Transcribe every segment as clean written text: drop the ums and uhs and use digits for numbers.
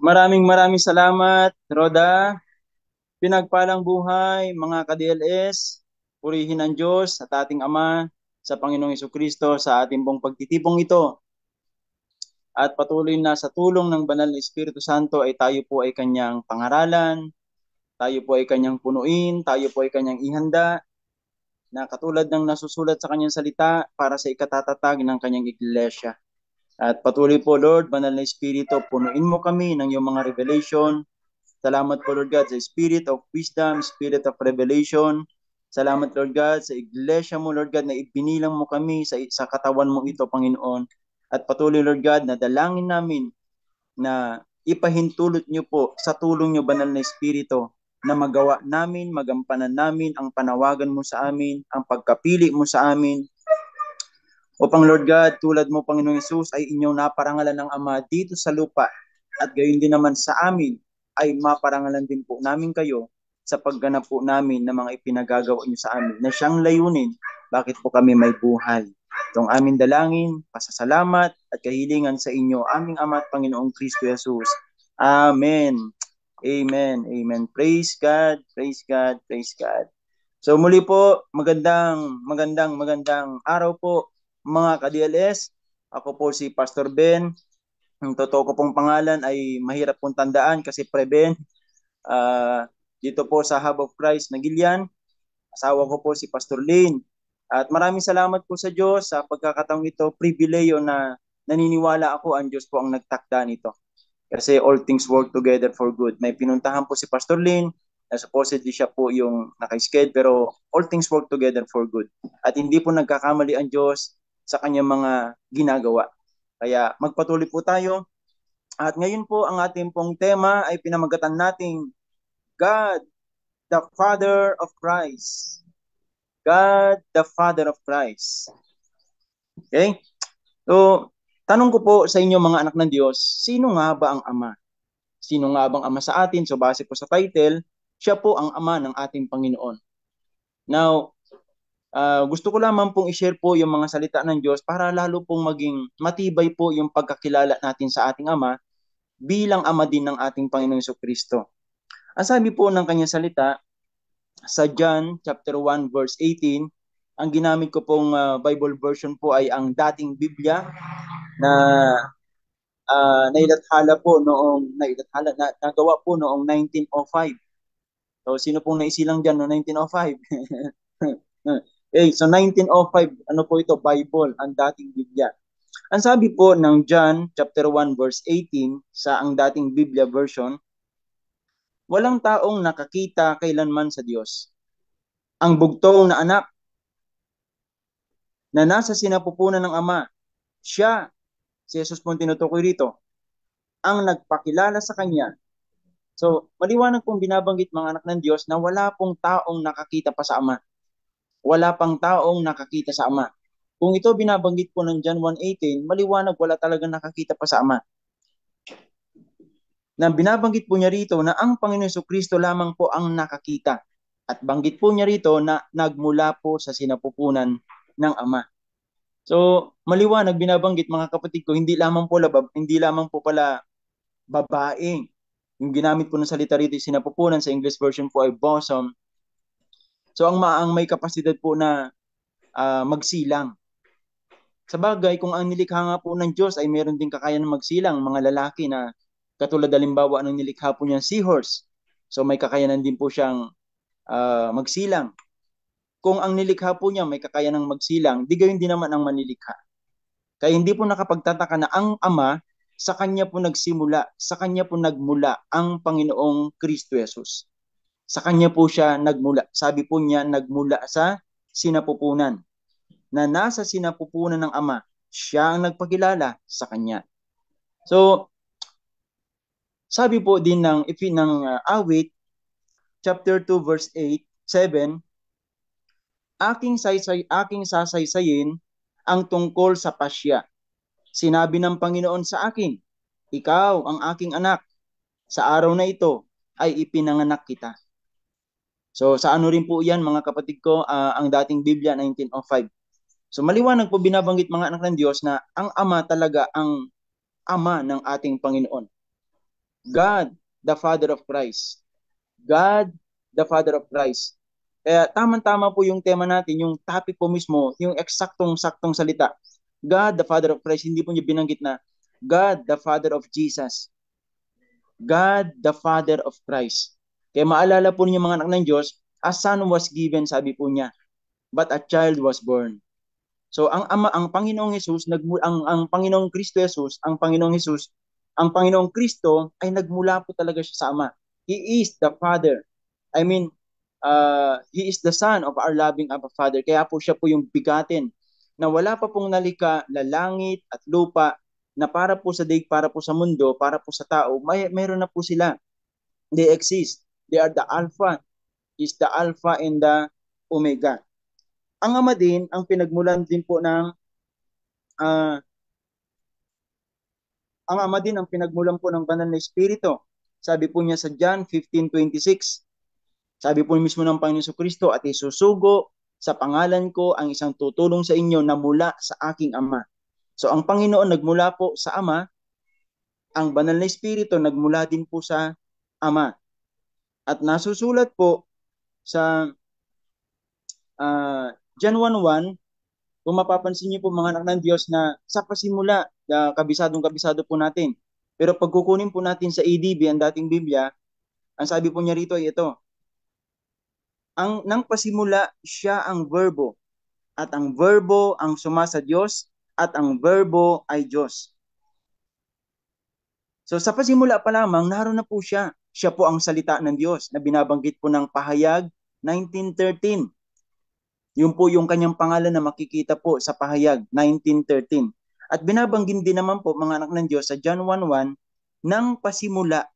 Maraming salamat, Roda. Pinagpalang buhay, mga ka-DLS. Purihin ang Diyos at ating Ama sa Panginoong Hesukristo sa ating pong pagtitipong ito. At patuloy na sa tulong ng Banal na Espiritu Santo ay tayo po ay kanyang pangaralan, tayo po ay kanyang punuin, tayo po ay kanyang ihanda na katulad ng nasusulat sa kanyang salita para sa ikatatatag ng kanyang iglesia. At patuloy po, Lord, Banal na Espiritu, punuin mo kami ng iyong mga revelation. Salamat po, Lord God, sa spirit of wisdom, spirit of revelation. Salamat, Lord God, sa iglesia mo, Lord God, na ibinilang mo kami sa katawan mo ito, Panginoon. At patuloy, Lord God, na dalangin namin na ipahintulot niyo po sa tulong niyo, Banal na Espiritu, na magawa namin, magampanan namin ang panawagan mo sa amin, ang pagkapili mo sa amin, upang Lord God, tulad mo Panginoong Hesus ay inyong naparangalan ng Ama dito sa lupa at gayon din naman sa amin ay maparangalan din po namin kayo sa pagganap po namin ng mga ipinagagawa niyo sa amin na siyang layunin bakit po kami may buhay. Itong aming dalangin, pasasalamat at kahilingan sa inyo, aming Ama at Panginoong Kristo Jesus. Amen. Amen. Amen. Praise God. Praise God. Praise God. So muli po, magandang araw po mga ka-DLS. Ako po si Pastor Ben. Ang totoo ko pong pangalan ay mahirap pong tandaan kasi Preben. Uh, Dito po sa Hub of Christ na Gilian. Asawa ko po si Pastor Lynn. At maraming salamat po sa Diyos sa pagkakataong ito, pribileyo na naniniwala ako ang Diyos po ang nagtakda nito. Kasi all things work together for good. May pinuntahan po si Pastor Lynn, na supposedly siya po yung naka-schedule, pero all things work together for good. At hindi po nagkakamali ang Diyos sa kanyang mga ginagawa. Kaya magpatuloy po tayo. At ngayon po ang ating pong tema ay pinamagatan nating God, the Father of Christ. God, the Father of Christ. Okay? So, tanong ko po sa inyo mga anak ng Diyos, sino nga ba ang Ama? Sino nga bang Ama sa atin? So base po sa title, siya po ang Ama ng ating Panginoon. Now, gusto ko lamang pong i-share po yung mga salita ng Diyos para lalo pong maging matibay po yung pagkakilala natin sa ating Ama bilang Ama din ng ating Panginoong Jesucristo. Ang sabi po ng kanyang salita sa John chapter 1 verse 18, ang ginamit ko pong Bible version po ay ang dating Biblia na nagawa po noong 1905. So sino pong naisilang dyan no 1905? So 1905, ano po ito? Bible, ang dating Biblia. Ang sabi po ng John chapter 1 verse 18 sa ang dating Biblia version, walang taong nakakita kailanman sa Diyos. Ang bugtong na anak na nasa sinapupunan ng Ama, siya, si Jesus pong tinutukoy rito, ang nagpakilala sa Kanya. So, maliwanag pong binabanggit mga anak ng Diyos na wala pong taong nakakita pa sa Ama. Wala pang taong nakakita sa Ama. Kung ito binabanggit po ng John 1:18, maliwanag wala talagang nakakita pa sa Ama. Na binabanggit po niya rito na ang Panginoon Jesucristo lamang po ang nakakita. At banggit po niya rito na nagmula po sa sinapupunan ng Ama. So, maliwanag binabanggit mga kapatid ko, hindi lamang po pala babae. Yung ginamit po ng salita rito sinapupunan sa English version po ay bosom. So, ang may kapasidad po na magsilang. Sa bagay, kung ang nilikha nga po ng Diyos ay meron din kakayahan magsilang, mga lalaki na katulad halimbawa ng nilikha po niya seahorse. So may kakayanan din po siyang magsilang. Kung ang nilikha po niya may kakayanan magsilang, di gayon din naman ang manilikha. Kaya hindi po nakapagtataka na ang Ama, sa Kanya po nagsimula, sa Kanya po nagmula ang Panginoong Kristo Jesus. Sa Kanya po siya nagmula. Sabi po niya, nagmula sa sinapupunan. Na nasa sinapupunan ng Ama, siya ang nagpakilala sa Kanya. So, sabi po din ng awit, chapter 2, verse 8, 7, aking sasaysayin ang tungkol sa pasya. Sinabi ng Panginoon sa akin, ikaw ang aking anak, sa araw na ito ay ipinanganak kita. So sa ano rin po yan mga kapatid ko, ang dating Biblia 1905. So maliwanag po binabanggit mga anak ng Diyos na ang Ama talaga ang Ama ng ating Panginoon. God, the Father of Christ. God, the Father of Christ. Kaya tama-tama po yung tema natin, yung topic po mismo, yung eksaktong-saktong salita. God, the Father of Christ, hindi po niya binanggit na God, the Father of Jesus. God, the Father of Christ. Kaya maalala po niyo mga anak ng Diyos, a son was given, sabi po niya, but a child was born. So ang ama, ang Panginoong Hesus, ang Panginoong Kristo Jesus, ang Panginoong Hesus, ang Panginoong Kristo ay nagmula po talaga siya sa Ama. He is the Father. I mean, He is the Son of our loving Abba Father. Kaya po siya po yung bigatin na wala pa pong nalika na langit at lupa na para po sa daig, para po sa mundo, para po sa tao, mayroon na po sila. They exist. They are the Alpha. Is the Alpha and the Omega. Ang Ama din, ang pinagmulan din po ng uh, ang Ama din ang pinagmulan po ng banal na Espiritu. Sabi po niya sa John 15:26, sabi po mismo ng Panginoon Kristo, at isusugo sa pangalan ko ang isang tutulong sa inyo na mula sa aking Ama. So ang Panginoon nagmula po sa Ama, ang banal na Espiritu nagmula din po sa Ama. At nasusulat po sa John 1:1, kung mapapansin niyo po mga anak ng Diyos na sa pasimula, kabisadong-kabisado po natin. Pero pag kukunin po natin sa ADB, ang dating Biblia, ang sabi po niya rito ay ito, ang nang pasimula siya ang verbo, at ang verbo ang sumasa Diyos, at ang verbo ay Diyos. So sa pasimula pa lamang, naroon na po siya. Siya po ang salita ng Diyos na binabanggit po ng Pahayag 19:13. Yun po yung kanyang pangalan na makikita po sa Pahayag 19:13. At binabanggit din naman po mga anak ng Diyos sa John 1:1 nang pasimula.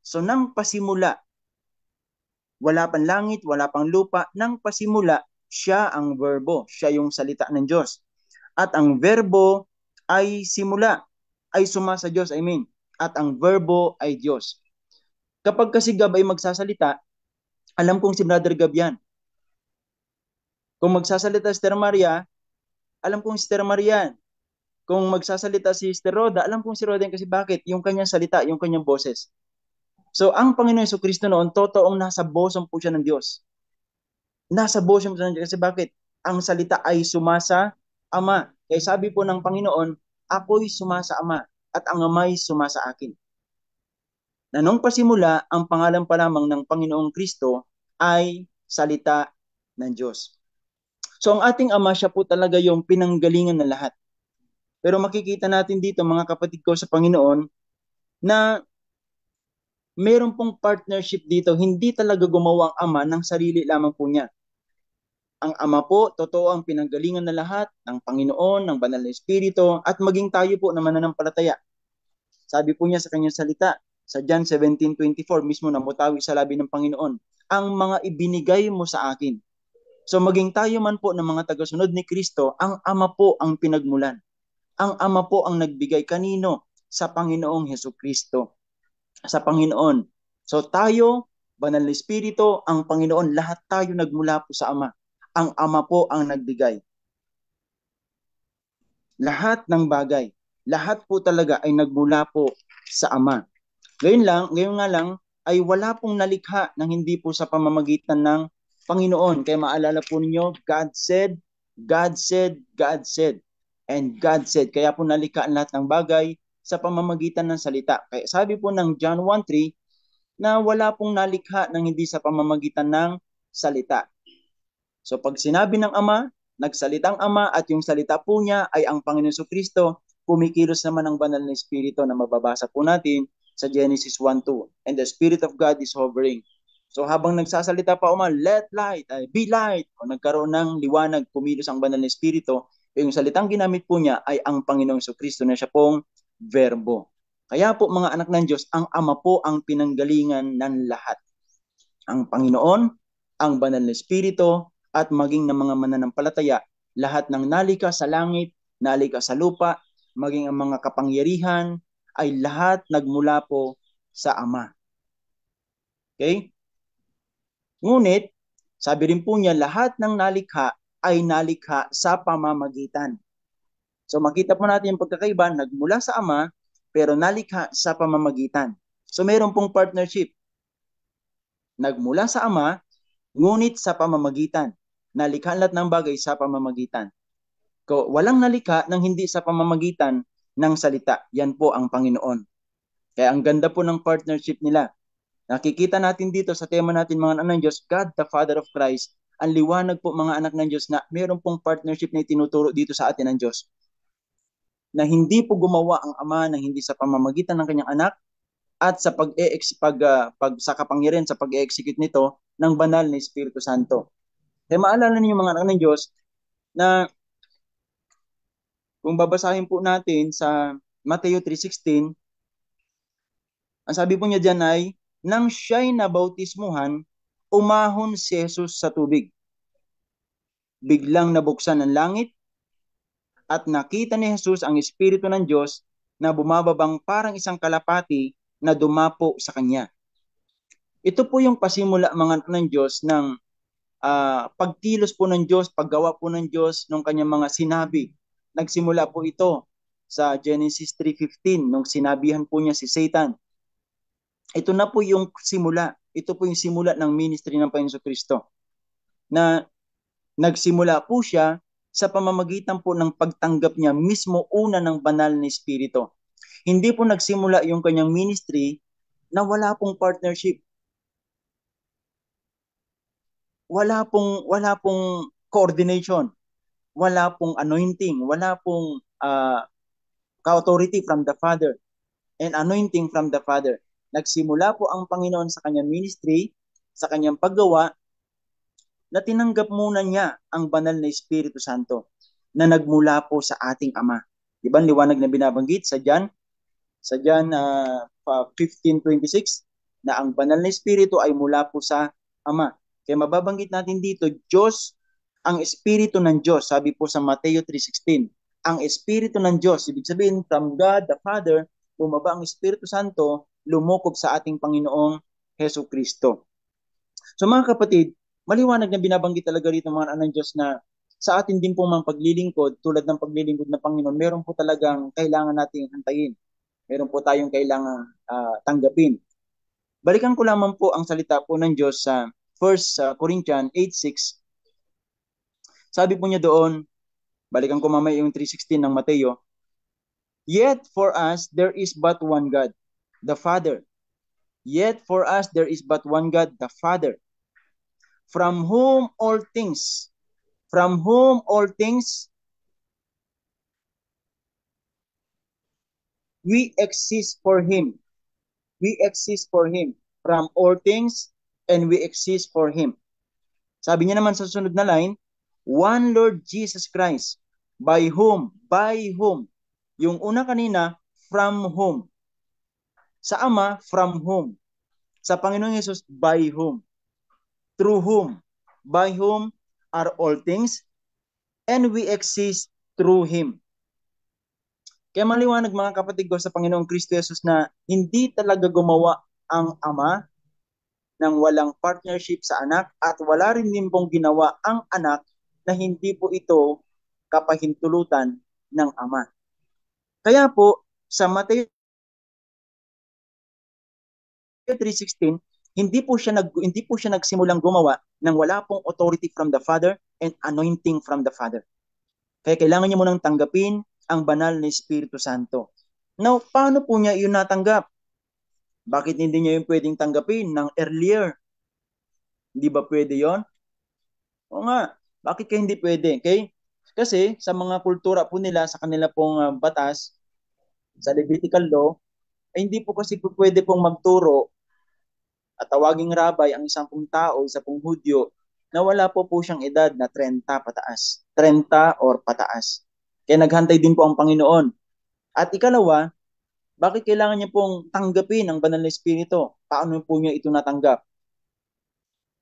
So nang pasimula, wala pang langit, wala pang lupa, nang pasimula, siya ang verbo, siya yung salita ng Diyos. At ang verbo ay simula, ay suma sa Diyos, I mean. At ang verbo ay Diyos. Kapag kasi Gab ay magsasalita, alam kong si Brother Gab yan. Kung magsasalita si Sister Maria, alam kong si Sister Maria. Kung magsasalita si Sister Roda, alam kong si Roda kasi bakit? Yung kanyang salita, yung kanyang boses. So, ang Panginoon Jesucristo noon, totoong nasa bosom po siya ng Diyos. Nasa bosom siya ng Diyos. Kasi bakit? Ang salita ay sumasa Ama. Kaya sabi po ng Panginoon, ako'y sumasa Ama at ang Ama'y sumasa akin. Na nung pasimula, ang pangalan pa lamang ng Panginoong Kristo ay salita ng Diyos. So, ang ating Ama, siya po talaga yung pinanggalingan ng lahat. Pero makikita natin dito, mga kapatid ko sa Panginoon, na meron pong partnership dito. Hindi talaga gumawa ang Ama ng sarili lamang po niya. Ang Ama po, totoo ang pinanggalingan na lahat ng Panginoon, ng Banal na Espiritu, at maging tayo po na mananampalataya. Sabi po niya sa kanyang salita, sa John 17:24, mismo na mutawi sa labi ng Panginoon, ang mga ibinigay mo sa akin. So maging tayo man po ng mga tagasunod ni Kristo, ang Ama po ang pinagmulan. Ang Ama po ang nagbigay kanino? Sa Panginoong Hesukristo. Sa Panginoon. So tayo, Banal na Espiritu, ang Panginoon, lahat tayo nagmula po sa Ama. Ang Ama po ang nagbigay. Lahat ng bagay, lahat po talaga ay nagmula po sa Ama. Ngayon nga lang, ay wala pong nalikha ng hindi po sa pamamagitan ng Panginoon. Kaya maalala po ninyo, God said, God said, God said, and God said. Kaya po nalikha ang lahat ng bagay sa pamamagitan ng salita. Kaya sabi po ng John 1:3 na wala pong nalikha ng hindi sa pamamagitan ng salita. So pag sinabi ng Ama, nagsalitang Ama at yung salita po niya ay ang Panginoon Jesucristo, kumikilos naman ang banal na Espiritu na mababasa po natin sa Genesis 1:2. And the Spirit of God is hovering. So habang nagsasalita pa Ama, let light, be light, o nagkaroon ng liwanag, kumilos ang banal na Espiritu, yung salitang ginamit po niya ay ang Panginoong Jesucristo na siya pong verbo. Kaya po mga anak ng Diyos, ang Ama po ang pinanggalingan ng lahat. Ang Panginoon, ang banal na Espiritu, at maging ng mga mananampalataya, lahat ng nalika sa langit, nalika sa lupa, maging ang mga kapangyarihan, ay lahat nagmula po sa Ama. Okay? Ngunit, sabi rin po niya, lahat ng nalikha ay nalikha sa pamamagitan. So makita po natin yung pagkakaiba, nagmula sa Ama, pero nalikha sa pamamagitan. So meron pong partnership. Nagmula sa Ama, ngunit sa pamamagitan. Nalikha lahat ng bagay sa pamamagitan. Walang nalikha ng hindi sa pamamagitan ng salita. Yan po ang Panginoon. Kaya ang ganda po ng partnership nila. Nakikita natin dito sa tema natin mga anak ng Diyos, God the Father of Christ. Ang liwanag po mga anak ng Diyos na meron pong partnership na itinuturo dito sa atin ng Diyos. Na hindi po gumawa ang Ama ng hindi sa pamamagitan ng kanyang anak at sa sa kapangyarihan sa pag-execute nito ng banal na Espiritu Santo. Kaya maalala niyo mga anak ng Diyos na kung babasahin po natin sa Mateo 3:16, ang sabi po niya diyan ay, nang siya'y nabautismuhan, umahon si Jesus sa tubig. Biglang nabuksan ang langit at nakita ni Jesus ang Espiritu ng Diyos na bumababang parang isang kalapati na dumapo sa kanya. Ito po yung pasimula mga ng Diyos ng pagkilos po ng Diyos, paggawa po ng Diyos ng kanyang mga sinabi. Nagsimula po ito sa Genesis 3:15 nung sinabihan po niya si Satan. Ito na po yung simula. Ito po yung simula ng ministry ng Panginoon Kristo. Na nagsimula po siya sa pamamagitan po ng pagtanggap niya mismo una ng banal na Espiritu. Hindi po nagsimula yung kanyang ministry na wala pong partnership. Wala pong coordination. Wala pong anointing. Wala pong authority from the Father and anointing from the Father. Nagsimula po ang Panginoon sa kanyang ministry, sa kanyang paggawa, na tinanggap muna niya ang banal na Espiritu Santo na nagmula po sa ating Ama. Diba liwanag na binabanggit sa John 15:26 na ang banal na Espiritu ay mula po sa Ama. Kaya mababanggit natin dito, Diyos, ang Espiritu ng Diyos, sabi po sa Mateo 3:16, ang Espiritu ng Diyos, ibig sabihin from God the Father, lumaba ang Espiritu Santo, lumukob sa ating Panginoong Hesus Kristo. So mga kapatid, maliwanag na binabanggit talaga rito mga anak ng Diyos na sa atin din po mga paglilingkod, tulad ng paglilingkod ng Panginoon, meron po talagang kailangan nating hantayin. Meron po tayong kailangan tanggapin. Balikan ko lamang po ang salita po ng Diyos sa 1 Corinthians 8:6. Sabi po niya doon, balikan ko mamaya yung 3:16 ng Mateo, yet for us there is but one God, the Father. Yet for us there is but one God, the Father, from whom all things we exist for Him. We exist for Him. From all things and we exist for Him. Sabi niya naman sa sunod na line, one Lord Jesus Christ, by whom, yung una kanina, from whom. Sa Ama, from whom. Sa Panginoong Yesus, by whom. Through whom. By whom are all things, and we exist through Him. Kaya maliwanag mga kapatid ko sa Panginoong Kristo Jesus na hindi talaga gumawa ang Ama ng walang partnership sa anak at wala rin din pong ginawa ang anak na hindi po ito kapahintulutan ng Ama. Kaya po sa Mateo 3:16, hindi po siya nagsimulang gumawa ng wala pong authority from the Father and anointing from the Father. Kaya kailangan niya munang tanggapin ang banal na Espiritu Santo. Now, paano po niya yun natanggap? Bakit hindi niya yung pwedeng tanggapin ng earlier? Hindi ba pwede yon? O nga, bakit kaya hindi pwede? Okay? Kasi sa mga kultura po nila, sa kanila pong batas, sa Levitical law, ay hindi po kasi pwede pong magturo at tawaging rabay ang isang pong tao, isang pong Hudyo, na wala po siyang edad na 30 pataas. 30 or pataas. Kaya naghantay din po ang Panginoon. At ikalawa, bakit kailangan niya pong tanggapin ang banal na Espiritu? Paano po niya ito natanggap?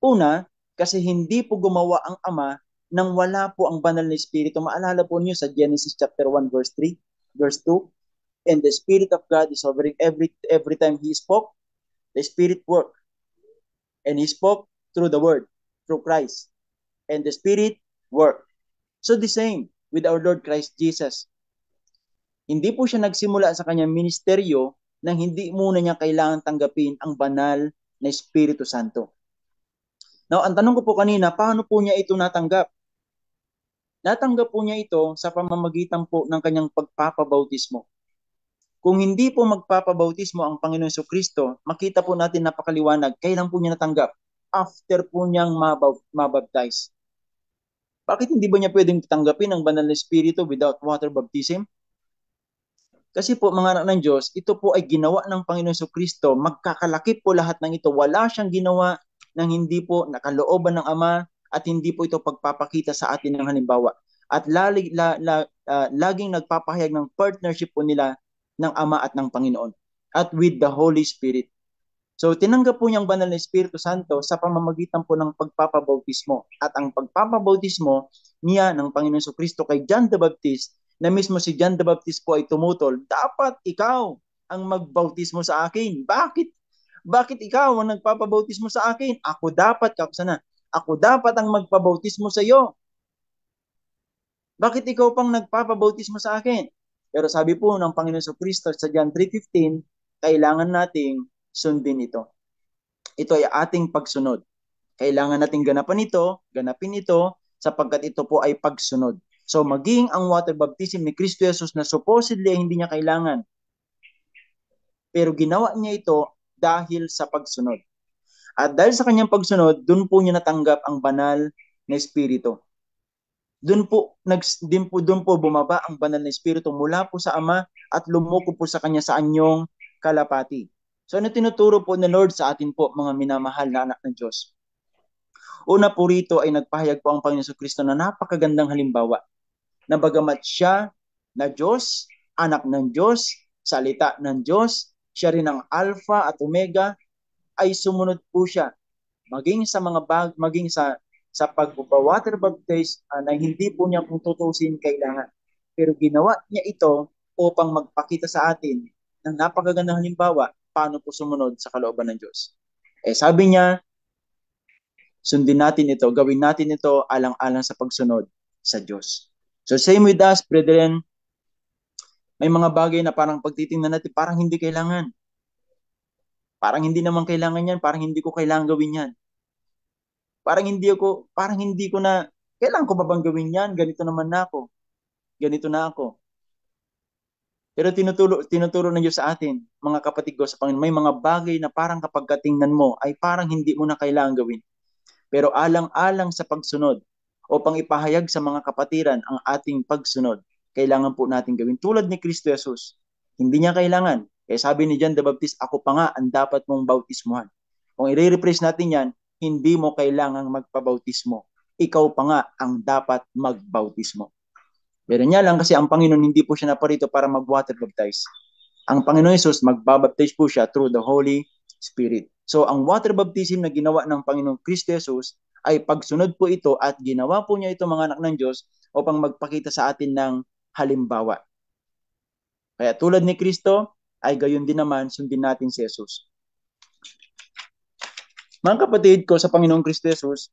Una, kasi hindi po gumawa ang Ama nang wala po ang banal na Espiritu. Maalala po niyo sa Genesis chapter 1 verse 3, verse 2, and the Spirit of God is hovering every time He spoke, the Spirit worked. And He spoke through the Word, through Christ. And the Spirit worked. So the same with our Lord Christ Jesus. Hindi po siya nagsimula sa kanyang ministeryo nang hindi muna niya kailangan tanggapin ang banal na Espiritu Santo. Now, ang tanong ko po kanina, paano po niya ito natanggap? Natanggap po niya ito sa pamamagitan po ng kanyang pagpapabautismo. Kung hindi po magpapabautismo ang Panginoon Jesucristo, makita po natin napakaliwanag, kailan po niya natanggap? After po niyang mabaptize. Bakit hindi ba niya pwedeng tanggapin ang banal na Espiritu without water baptism? Kasi po mga anak ng Diyos, ito po ay ginawa ng Panginoon Jesucristo. Magkakalakip po lahat ng ito. Wala siyang ginawa nang hindi po nakalooban ng Ama at hindi po ito pagpapakita sa atin ng halimbawa. At laging nagpapahayag ng partnership po nila ng Ama at ng Panginoon. At with the Holy Spirit. So tinanggap po niyang banal na Espiritu Santo sa pamamagitan po ng pagpapabautismo. At ang pagpapabautismo niya ng Panginoon Jesucristo kay John the Baptist, na mismo si John the Baptist po ay tumutol, dapat ikaw ang magbautismo sa akin. Bakit? Bakit ikaw ang nagpapabautismo sa akin? Ako dapat, kapsana, ako dapat ang magpabautismo sa iyo. Bakit ikaw pang nagpapabautismo sa akin? Pero sabi po ng Panginoon Jesucristo sa John 3:15, kailangan nating sundin ito. Ito ay ating pagsunod. Kailangan nating ganapin ito, sapagkat ito po ay pagsunod. So maging ang water baptism ni Kristo Jesus na supposedly hindi niya kailangan, pero ginawa niya ito dahil sa pagsunod. At dahil sa kanyang pagsunod, doon po niya natanggap ang banal na Espiritu. Doon po bumaba ang banal na Espiritu mula po sa Ama at lumuko po sa kanya sa anyong kalapati. So ano tinuturo po ni Lord sa atin po, mga minamahal na anak ng Diyos? Una po rito ay nagpahayag po ang Panginoon Kristo na napakagandang halimbawa na bagamat siya na Diyos, anak ng Diyos, salita ng Diyos, siya rin ang Alpha at Omega, ay sumunod po siya maging sa pag-water baptize na hindi po niya kung tutusin kailangan. Pero ginawa niya ito upang magpakita sa atin ng napakagandang halimbawa paano po sumunod sa kalooban ng Diyos. Sabi niya, sundin natin ito, gawin natin ito alang-alang sa pagsunod sa Diyos. So same with us, brethren, may mga bagay na parang pagtitingnan natin, parang hindi kailangan. Parang hindi naman kailangan yan, parang hindi ko kailangan gawin yan. Parang hindi ko na, kailangan ko ba bang gawin yan? Ganito naman na ako. Ganito na ako. Pero tinuturo ng Diyos sa atin, mga kapatid ko sa Panginoon, may mga bagay na parang kapag katingnan mo, ay parang hindi mo na kailangan gawin. Pero alang-alang sa pagsunod, upang ipahayag sa mga kapatiran ang ating pagsunod, kailangan po natin gawin. Tulad ni Kristo Jesus, hindi niya kailangan. Kaya sabi ni John the Baptist, ako pa nga ang dapat mong bautismuhan. Kung i-rephrase natin yan, hindi mo kailangang magpabautismo. Ikaw pa nga ang dapat magbautismo. Pero niya lang kasi ang Panginoon hindi po siya naparito para mag-water baptize. Ang Panginoon Jesus, magbabaptize po siya through the Holy Spirit. So ang water baptism na ginawa ng Panginoong Kristo Jesus ay pagsunod po ito at ginawa po niya ito mga anak ng Diyos upang magpakita sa atin ng halimbawa. Kaya tulad ni Kristo, ay gayon din naman sundin natin si Jesus. Mga kapatid ko sa Panginoong Kristo Jesus,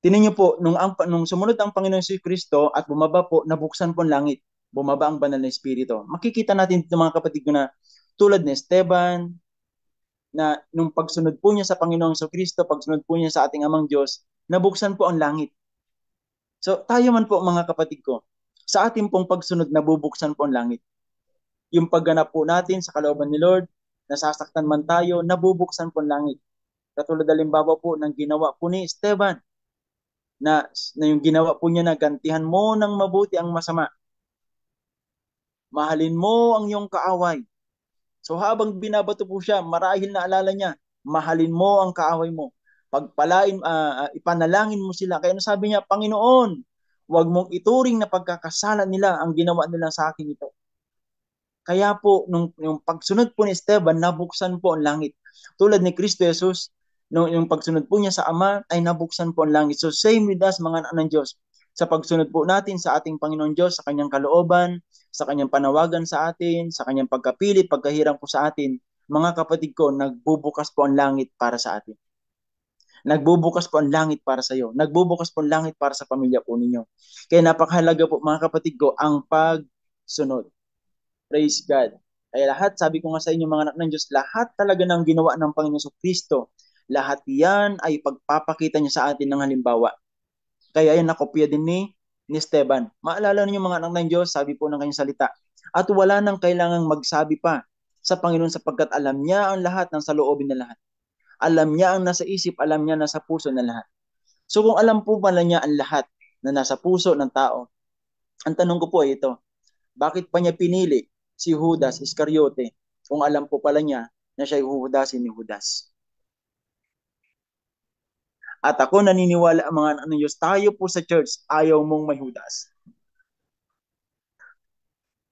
tinan niyo po, nung sumunod ang Panginoon si Kristo at bumaba po, nabuksan po ang langit. Bumaba ang banal na Espiritu. Makikita natin dito mga kapatid ko na tulad ni Esteban, na nung pagsunod po niya sa Panginoong Kristo, pagsunod po niya sa ating Amang Diyos, nabuksan po ang langit. So tayo man po mga kapatid ko, sa ating pong pagsunod, nabubuksan po ang langit. Yung pagganap po natin sa kalooban ni Lord, nasasaktan man tayo, nabubuksan po ang langit. Katulad halimbawa po ng ginawa po ni Esteban, na yung ginawa po niya na gantihan mo ng mabuti ang masama. Mahalin mo ang iyong kaaway. So habang binabato po siya, marahil na alala niya, mahalin mo ang kaaway mo. Ipanalangin mo sila. Kaya sabi niya, Panginoon, huwag mong ituring na pagkakasala nila ang ginawa nila sa akin ito. Kaya po, yung pagsunod po ni Esteban, nabuksan po ang langit. Tulad ni Kristo Jesus, yung pagsunod po niya sa Ama, ay nabuksan po ang langit. So same with us, mga anak ng Diyos. Sa pagsunod po natin sa ating Panginoon Diyos, sa kanyang kalooban, sa kanyang panawagan sa atin, sa kanyang pagkapilit, pagkahirang po sa atin, mga kapatid ko, nagbubukas po ang langit para sa atin. Nagbubukas po ang langit para sa iyo. Nagbubukas po ang langit para sa pamilya po ninyo. Kaya napakahalaga po mga kapatid ko ang pagsunod. Praise God. Kaya lahat, sabi ko nga sa inyo mga anak ng Diyos, lahat talaga ng ginawa ng Panginoon Kristo, lahat yan ay pagpapakita niya sa atin ng halimbawa. Kaya yan nakopya din ni Esteban. Maalala niyo mga anak ng Diyos, sabi po ng kanyang salita, at wala nang kailangang magsabi pa sa Panginoon sapagkat alam niya ang lahat ng saloobin na lahat. Alam niya ang nasa isip, alam niya nasa puso na lahat. So kung alam po pala niya ang lahat na nasa puso ng tao, ang tanong ko po ay ito, bakit pa niya pinili si Judas Iscariote kung alam po pala niya na siya huhudasin ni Judas? At ako naniniwala ang mga anak ng Diyos, tayo po sa church, ayaw mong may Judas.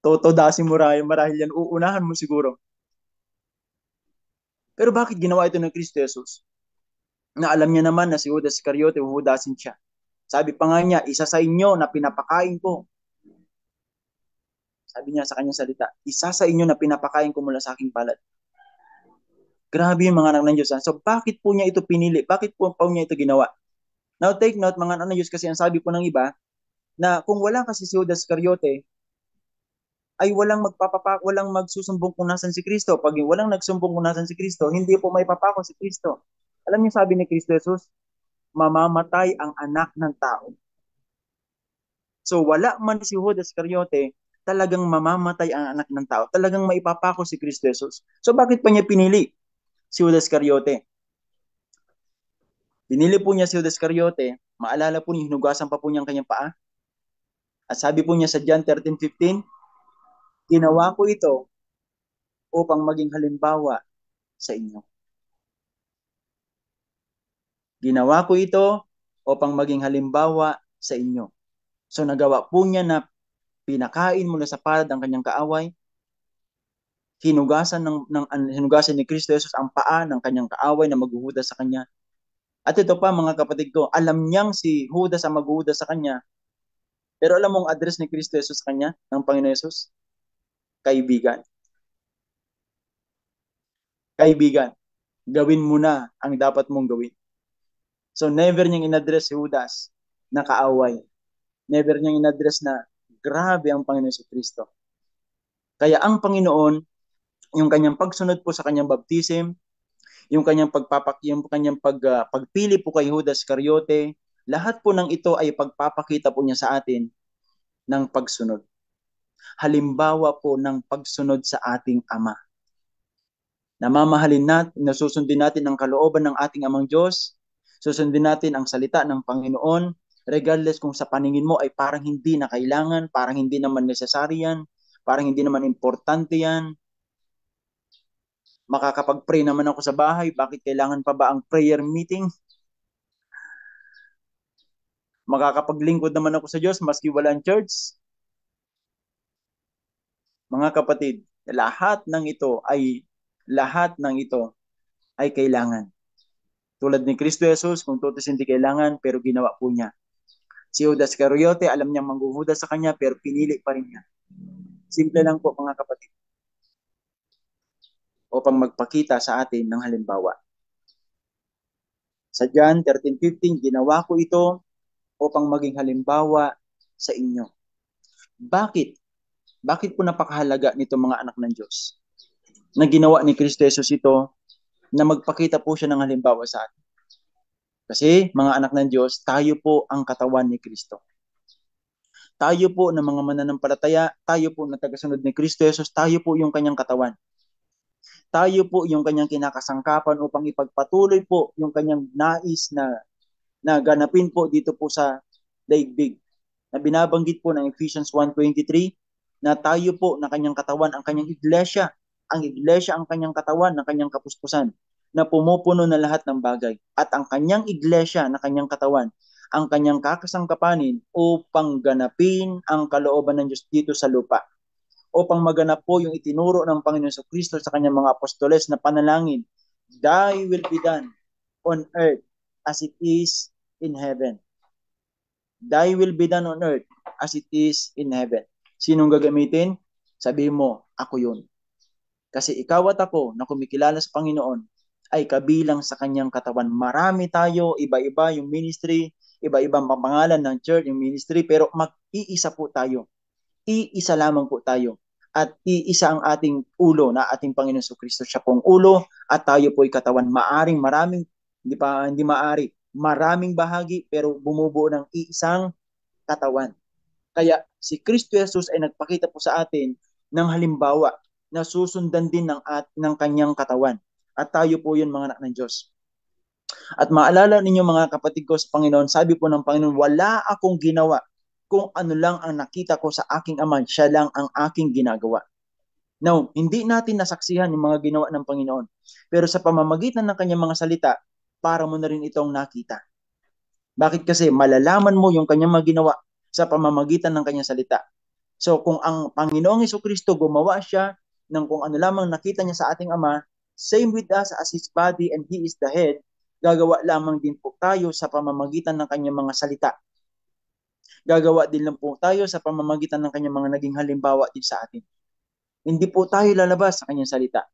Totodasin mo marahil yan, uunahan mo siguro. Pero bakit ginawa ito ng Kristo Jesus? Na alam niya naman na si Judas Iscariote, huhudasin siya. Sabi pa nga niya, isa sa inyo na pinapakain ko. Sabi niya sa kanyang salita, isa sa inyo na pinapakain ko mula sa aking palad. Grabe yung mga anak ng Diyos. So bakit po niya ito pinili? Bakit po niya ito ginawa? Now take note mga anak ng Diyos kasi ang sabi po ng iba na kung wala kasi si Judas Iscariote ay walang magsusumbong kung nasan si Kristo. Pag walang nagsumbong kung nasan si Kristo, hindi po may papako si Kristo. Alam niyo sabi ni Kristo Jesus, mamamatay ang anak ng tao. So wala man si Judas Iscariote, talagang mamamatay ang anak ng tao. Talagang maipapako si Kristo Jesus. So bakit pa niya pinili si Judas Iscariote? Pinili po niya si Judas Iscariote, maalala po niyo, hinugasan pa po niya ang kanyang paa. At sabi po niya sa John 13:15, ginawa ko ito upang maging halimbawa sa inyo. Ginawa ko ito upang maging halimbawa sa inyo. So nagawa po niya na pinakain mula sa palad ang kanyang kaaway, hinugasan ni Kristo Jesus ang paa ng kanyang kaaway na maghuhudas sa kanya. At ito pa mga kapatid ko, alam niyang si Judas ang maghuhudas sa kanya, pero alam mong address ni Kristo Jesus sa kanya, ng Panginoon Jesus? Kaibigan. Kaibigan, gawin mo na ang dapat mong gawin. So never niyang inaddress si Judas na kaaway. Never niyang inaddress na grabe ang Panginoon sa Kristo. Kaya ang Panginoon, yung kanyang pagsunod po sa kanyang baptism, yung kanyang pagpili po kay Judas Iscariote, lahat po ng ito ay pagpapakita po niya sa atin ng pagsunod. Halimbawa po ng pagsunod sa ating Ama. Namamahalin natin, nasusundin natin ang kalooban ng ating Amang Diyos, susundin natin ang salita ng Panginoon, regardless kung sa paningin mo ay parang hindi na kailangan, parang hindi naman necessary yan, parang hindi naman importante yan. Makakapag-pray naman ako sa bahay, bakit kailangan pa ba ang prayer meeting? Makakapaglingkod naman ako sa Diyos maski walang church. Mga kapatid, lahat ng ito ay kailangan. Tulad ni Kristo Jesus, kung tutos hindi kailangan, pero ginawa po niya. Si Judas Iscariote, alam niyang manghuhudas sa kanya, pero pinili pa rin niya. Simple lang po mga kapatid. Upang magpakita sa atin ng halimbawa. Sa John 13:15, ginawa ko ito upang maging halimbawa sa inyo. Bakit? Bakit po napakahalaga nito mga anak ng Diyos? Na ginawa ni Kristo Jesus ito na magpakita po siya ng halimbawa sa atin. Kasi mga anak ng Diyos, tayo po ang katawan ni Kristo. Tayo po ng mga mananampalataya, tayo po na tagasunod ni Kristo Jesus, tayo po yung kanyang katawan. Tayo po yung kanyang kinakasangkapan upang ipagpatuloy po yung kanyang nais na ganapin po dito po sa daigdig. Na binabanggit po ng Ephesians 1:23 na tayo po na kanyang katawan, ang kanyang iglesia. Ang iglesia ang kanyang katawan, ng kanyang kapuspusan na pumupuno na lahat ng bagay. At ang kanyang iglesia na kanyang katawan, ang kanyang kakasangkapanin upang ganapin ang kalooban ng Diyos dito sa lupa. Upang maganap po yung itinuro ng Panginoon sa Kristo sa kanyang mga apostoles na panalangin, Thy will be done on earth as it is in heaven. Thy will be done on earth as it is in heaven. Sinong gagamitin? Sabi mo, ako yun. Kasi ikaw at ako na kumikilala sa Panginoon ay kabilang sa kanyang katawan. Marami tayo, iba-iba yung ministry, iba-ibang pangalan ng church, yung ministry, pero mag-iisa po tayo. Iisa lamang po tayo. at iisa ang ating ulo na ating Panginoon Kristo. Siya pong ulo at tayo po'y katawan. Hindi maari, maraming bahagi pero bumubuo ng iisang katawan. Kaya si Kristo Jesus ay nagpakita po sa atin ng halimbawa na susundan din ng kanyang katawan. At tayo po yun mga anak ng Diyos. At maalala ninyo mga kapatid ko sa Panginoon, sabi po ng Panginoon, wala akong ginawa. Kung ano lang ang nakita ko sa aking Ama, siya lang ang aking ginagawa. Now, hindi natin nasaksihan yung mga ginawa ng Panginoon. Pero sa pamamagitan ng kanyang mga salita, para mo na rin itong nakita. Bakit? Kasi malalaman mo yung kanyang mga ginawa sa pamamagitan ng kanyang salita. So kung ang Panginoong Jesucristo gumawa siya ng kung ano lamang nakita niya sa ating Ama, same with us as His body and He is the head, gagawa lamang din po tayo sa pamamagitan ng kanyang mga salita. Gagawa din lang po tayo sa pamamagitan ng kanyang mga naging halimbawa din sa atin. Hindi po tayo lalabas sa kanyang salita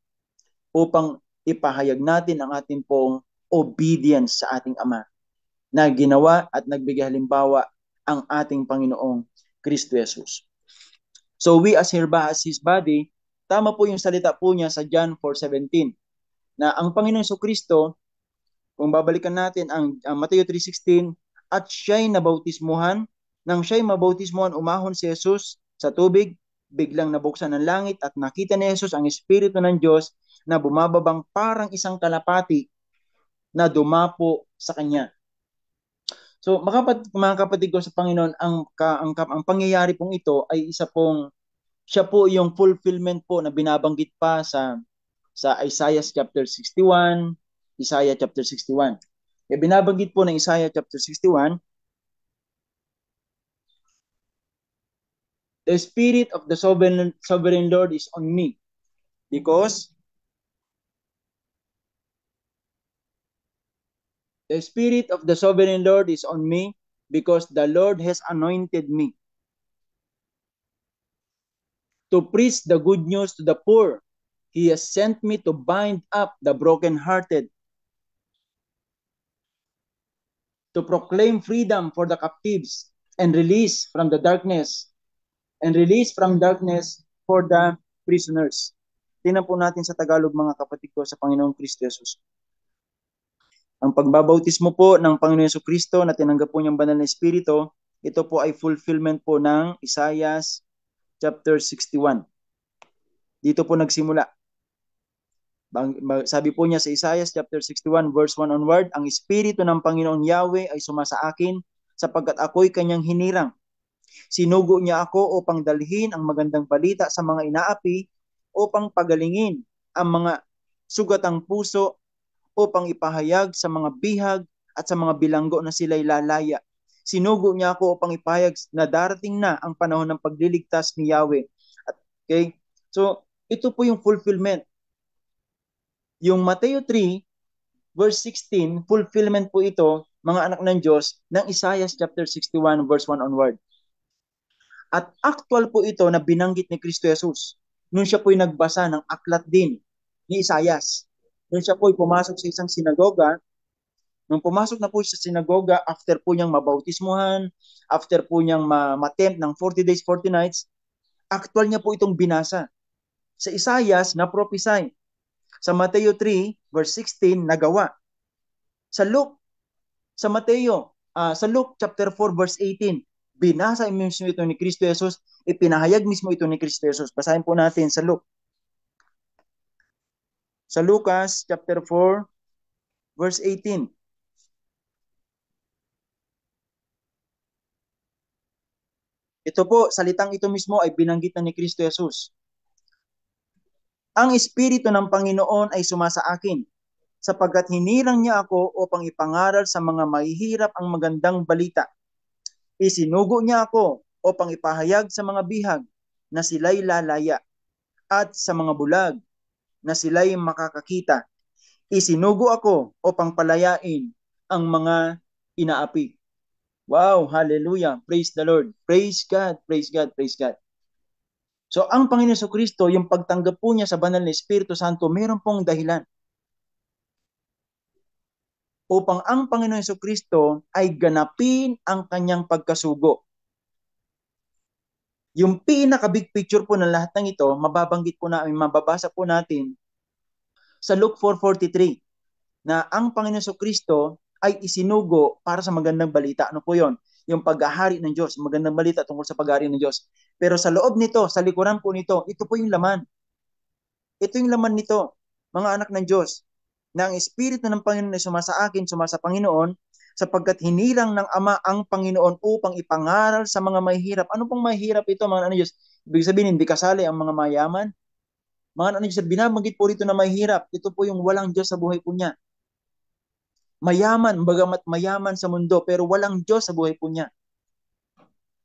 upang ipahayag natin ang ating pong obedience sa ating Ama na ginawa at nagbigay halimbawa ang ating Panginoong Kristo Jesus. So we as His body, tama po yung salita po niya sa John 4:17 na ang Panginoong Kristo, kung babalikan natin ang Mateo 3:16, at siya'y nabautismuhan, nang siya'y mabautismuhan, umahon si Jesus sa tubig, biglang nabuksan ang langit at nakita ni Jesus ang Espiritu ng Diyos na bumababang parang isang kalapati na dumapo sa kanya. So, mga kapatid ko sa Panginoon, ang pangyayari pong ito ay siya po yung fulfillment po na binabanggit pa sa Isaiah chapter 61, Isaiah chapter 61. E binabanggit po ng Isaiah chapter 61, the Spirit of the sovereign Lord is on me because the Spirit of the sovereign Lord is on me because the Lord has anointed me to preach the good news to the poor. He has sent me to bind up the brokenhearted, to proclaim freedom for the captives and release from darkness for the prisoners. Tingnan po natin sa Tagalog mga kapatid ko sa Panginoong Kristo Jesus. Ang pagbabautismo po ng Panginoon Yesu Kristo na tinanggap po niyang banal na Espiritu, ito po ay fulfillment po ng Isaiah chapter 61. Dito po nagsimula. Sabi po niya sa Isaiah chapter 61 verse 1 onward, ang Espiritu ng Panginoon Yahweh ay sumasa akin sapagkat ako'y kanyang hinirang. Sinugo niya ako upang dalhin ang magandang balita sa mga inaapi, upang pagalingin ang mga sugatang puso, upang ipahayag sa mga bihag at sa mga bilanggo na sila'y lalaya. Sinugo niya ako upang ipahayag na darating na ang panahon ng pagliligtas ni Yahweh. Okay? So, ito po yung fulfillment. Yung Mateo 3, verse 16, fulfillment po ito, mga anak ng Diyos, ng Isaiah chapter 61, verse 1 onward. At actual po ito na binanggit ni Kristo Jesus nung siya po'y nagbasa ng aklat din ni Isaias. Nung siya po'y pumasok sa isang sinagoga, nung pumasok na po sa sinagoga, after po niyang mabautismuhan, after po niyang matempt ng 40 days, 40 nights, actual niya po itong binasa. Sa Isaias, na-prophesy. Sa Mateo 3, verse 16, nagawa. Sa Luke chapter 4, verse 18, binasa mismo ito ni Kristo Jesus, ipinahayag mismo ito ni Kristo Jesus. Basahin po natin sa Luke. Sa Lucas chapter 4, verse 18. Ito po, salitang ito mismo ay binanggit na ni Kristo Jesus. Ang Espiritu ng Panginoon ay sumasa akin, sapagkat hinirang niya ako upang ipangaral sa mga mahihirap ang magandang balita. Isinugo niya ako upang ipahayag sa mga bihag na sila'y lalaya, at sa mga bulag na sila'y makakakita. Isinugo ako upang palayain ang mga inaapi. Wow, hallelujah. Praise the Lord. Praise God, praise God, praise God. So ang Panginoon Kristo, yung pagtanggap po niya sa banal na Espiritu Santo, meron pong dahilan. Upang ang Panginoon Kristo ay ganapin ang kanyang pagkasugo. Yung pinaka-big picture po ng lahat ng ito, mababanggit po namin, mababasa po natin sa Luke 4:43 na ang Panginoon Kristo ay isinugo para sa magandang balita. Ano po yon? Yung paghahari ng Diyos, magandang balita tungkol sa paghahari ng Diyos. Pero sa loob nito, sa likuran po nito, ito po yung laman. Ito yung laman nito, mga anak ng Diyos, na ang Espiritu ng Panginoon ay sumasa akin, sumasa Panginoon, sapagkat hinilang ng Ama ang Panginoon upang ipangaral sa mga mahihirap. Ano pong mahihirap ito, mga anak ng Diyos? Ibig sabihin, hindi kasali ang mga mayaman. Mga anak ng Diyos, binabanggit po rito na mahihirap. Ito po yung walang Diyos sa buhay po niya. Mayaman, bagamat mayaman sa mundo, pero walang Diyos sa buhay po niya.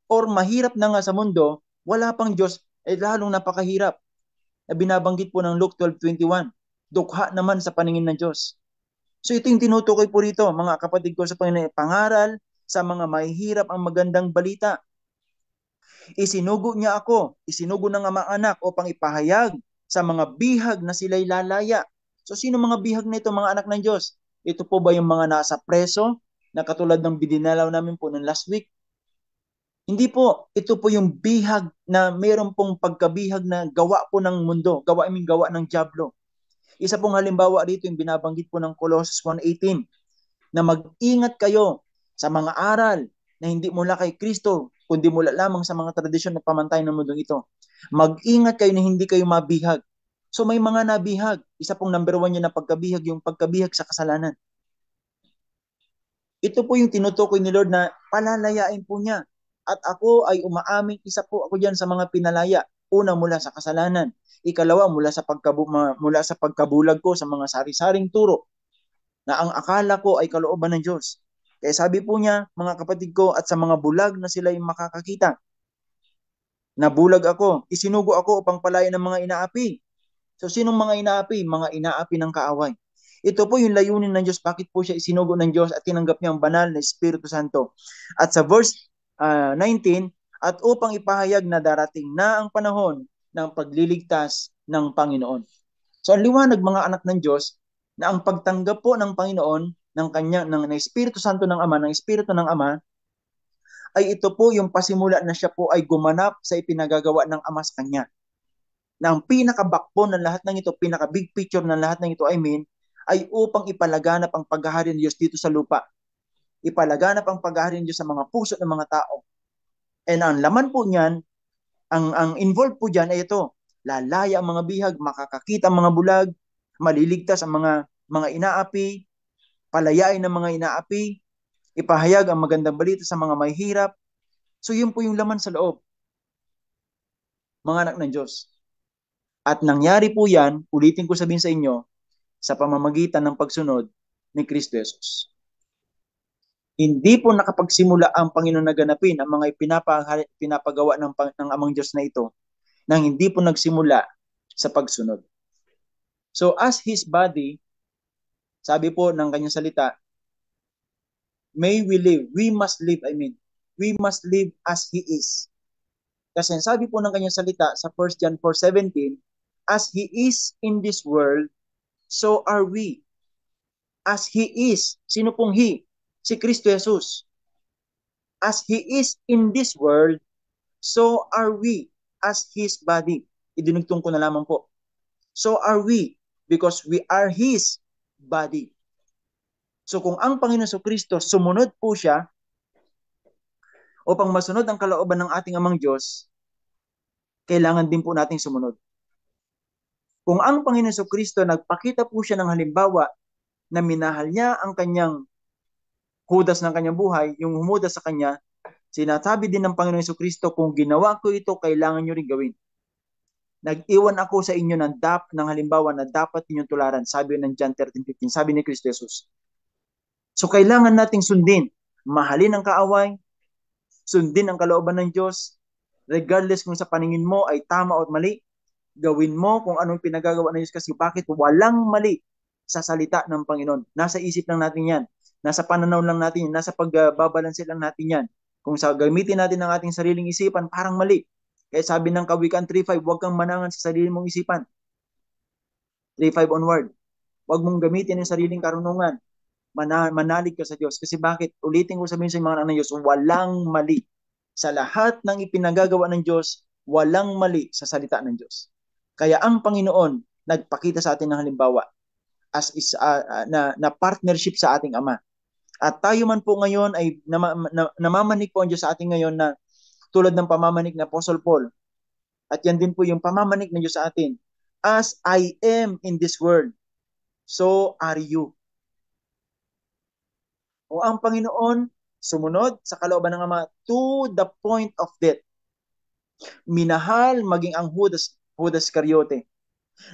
Or mahirap na nga sa mundo, wala pang Diyos, lalong napakahirap. Na binabanggit po ng Luke 12:21. Dukha naman sa paningin ng Diyos. So ito yung tinutukoy po rito, mga kapatid ko sa Panginoon, pangaral sa mga mahihirap ang magandang balita. Isinugo niya ako, isinugo ng mga anak upang ipahayag sa mga bihag na sila'y lalaya. So sino mga bihag na ito, mga anak ng Diyos? Ito po ba yung mga nasa preso, na katulad ng bidinalaw namin po ng last week? Hindi po, ito po yung bihag na mayroon pong pagkabihag na gawa po ng mundo, gawa ng diablo. Isa pong halimbawa dito yung binabanggit po ng Colossus 1:18 na mag-ingat kayo sa mga aral na hindi mula kay Kristo, kundi mula lamang sa mga tradisyon na pamantay ng mundong ito. Mag-ingat kayo na hindi kayo mabihag. So may mga nabihag. Isa pong number 1 yun na pagkabihag, yung pagkabihag sa kasalanan. Ito po yung tinutukoy ni Lord na palalayain po niya. At ako ay umaaming, isa po ako diyan sa mga pinalaya. Una, mula sa kasalanan. Ikalawa, mula sa pagkabulag ko sa mga sari-saring turo na ang akala ko ay kalooban ng Diyos. Kaya sabi po niya, mga kapatid ko, at sa mga bulag na sila yung makakakita. Nabulag ako, isinugo ako upang palayan ng mga inaapi. So sinong mga inaapi? Mga inaapi ng kaaway. Ito po yung layunin ng Diyos. Bakit po siya isinugo ng Diyos at tinanggap niya ang banal na Espiritu Santo? At sa verse 19, at upang ipahayag na darating na ang panahon ng pagliligtas ng Panginoon. So ang liwanag, mga anak ng Diyos, na ang pagtanggap po ng Panginoon ng Espiritu Santo ng Ama, ng Espiritu ng Ama, ay ito po yung pasimula na siya po ay gumanap sa ipinagagawa ng Ama sa Kanya. Na ang pinaka-backbone ng lahat ng ito, pinaka-big picture ng lahat ng ito, ay upang ipalaganap ang paghahari ng Diyos dito sa lupa. Ipalaganap ang paghahari ng Diyos sa mga puso ng mga tao. And ang laman po niyan, ang involved po diyan ay ito, lalaya ang mga bihag, makakakita ang mga bulag, maliligtas ang mga inaapi, palayain ng mga inaapi, ipahayag ang magandang balita sa mga mahihirap. So yun po yung laman sa loob, mga anak ng Diyos. At nangyari po yan, ulitin ko sabihin sa inyo, sa pamamagitan ng pagsunod ni Kristo Jesus. Hindi po nakapagsimula ang Panginoon na ganapin ang mga pinapagawa ng Amang Diyos na ito nang hindi po nagsimula sa pagsunod. So as His body, sabi po ng kanyang salita, may we live, we must live, we must live as He is. Kasi sabi po ng kanyang salita sa 1 John 4:17, as He is in this world, so are we. As He is. Sino pong He? Si Kristo Jesus. As He is in this world, so are we as His body. Idinugtong ko na lamang po. So are we, because we are His body. So kung ang Panginoon Kristo, sumunod po siya upang masunod ang kalooban ng ating Amang Diyos, kailangan din po nating sumunod. Kung ang Panginoon Kristo, nagpakita po siya ng halimbawa na minahal niya ang kanyang hudas ng kanyang buhay, yung humudas sa kanya, sinasabi din ng Panginoon Kristo, kung ginawa ko ito, kailangan nyo rin gawin. Nag-iwan ako sa inyo ng halimbawa na dapat ninyong tularan. Sabi ng John 13:15, sabi ni Kristo Jesus. So kailangan nating sundin. Mahalin ang kaaway, sundin ang kalooban ng Diyos, regardless kung sa paningin mo ay tama o mali, gawin mo kung anong pinagagawa ng Diyos, kasi bakit walang mali sa salita ng Panginoon. Nasa isip lang natin yan. Nasa pananaw lang natin yan. Nasa pagbabalansin lang natin yan. Kung sa gamitin natin ang ating sariling isipan, parang mali. Kaya sabi ng Kawikaan 3:5, huwag kang manangan sa sarili mong isipan. 3:5 onward. Huwag mong gamitin ang sariling karunungan. Manalig ka sa Diyos. Kasi bakit? Ulitin ko sabihin sa mga anak ng Diyos, walang mali Sa lahat ng ipinagagawa ng Diyos, walang mali sa salita ng Diyos. Kaya ang Panginoon nagpakita sa atin ng halimbawa as is, na partnership sa ating Ama. At tayo man po ngayon ay namamanik po ang Diyos sa atin ngayon na tulad ng pamamanik na Apostle Paul. At yan din po yung pamamanik ng Diyos sa atin. As I am in this world, so are you. O ang Panginoon sumunod sa kalooban ng Ama to the point of death. Minahal maging ang Judas Iscariote.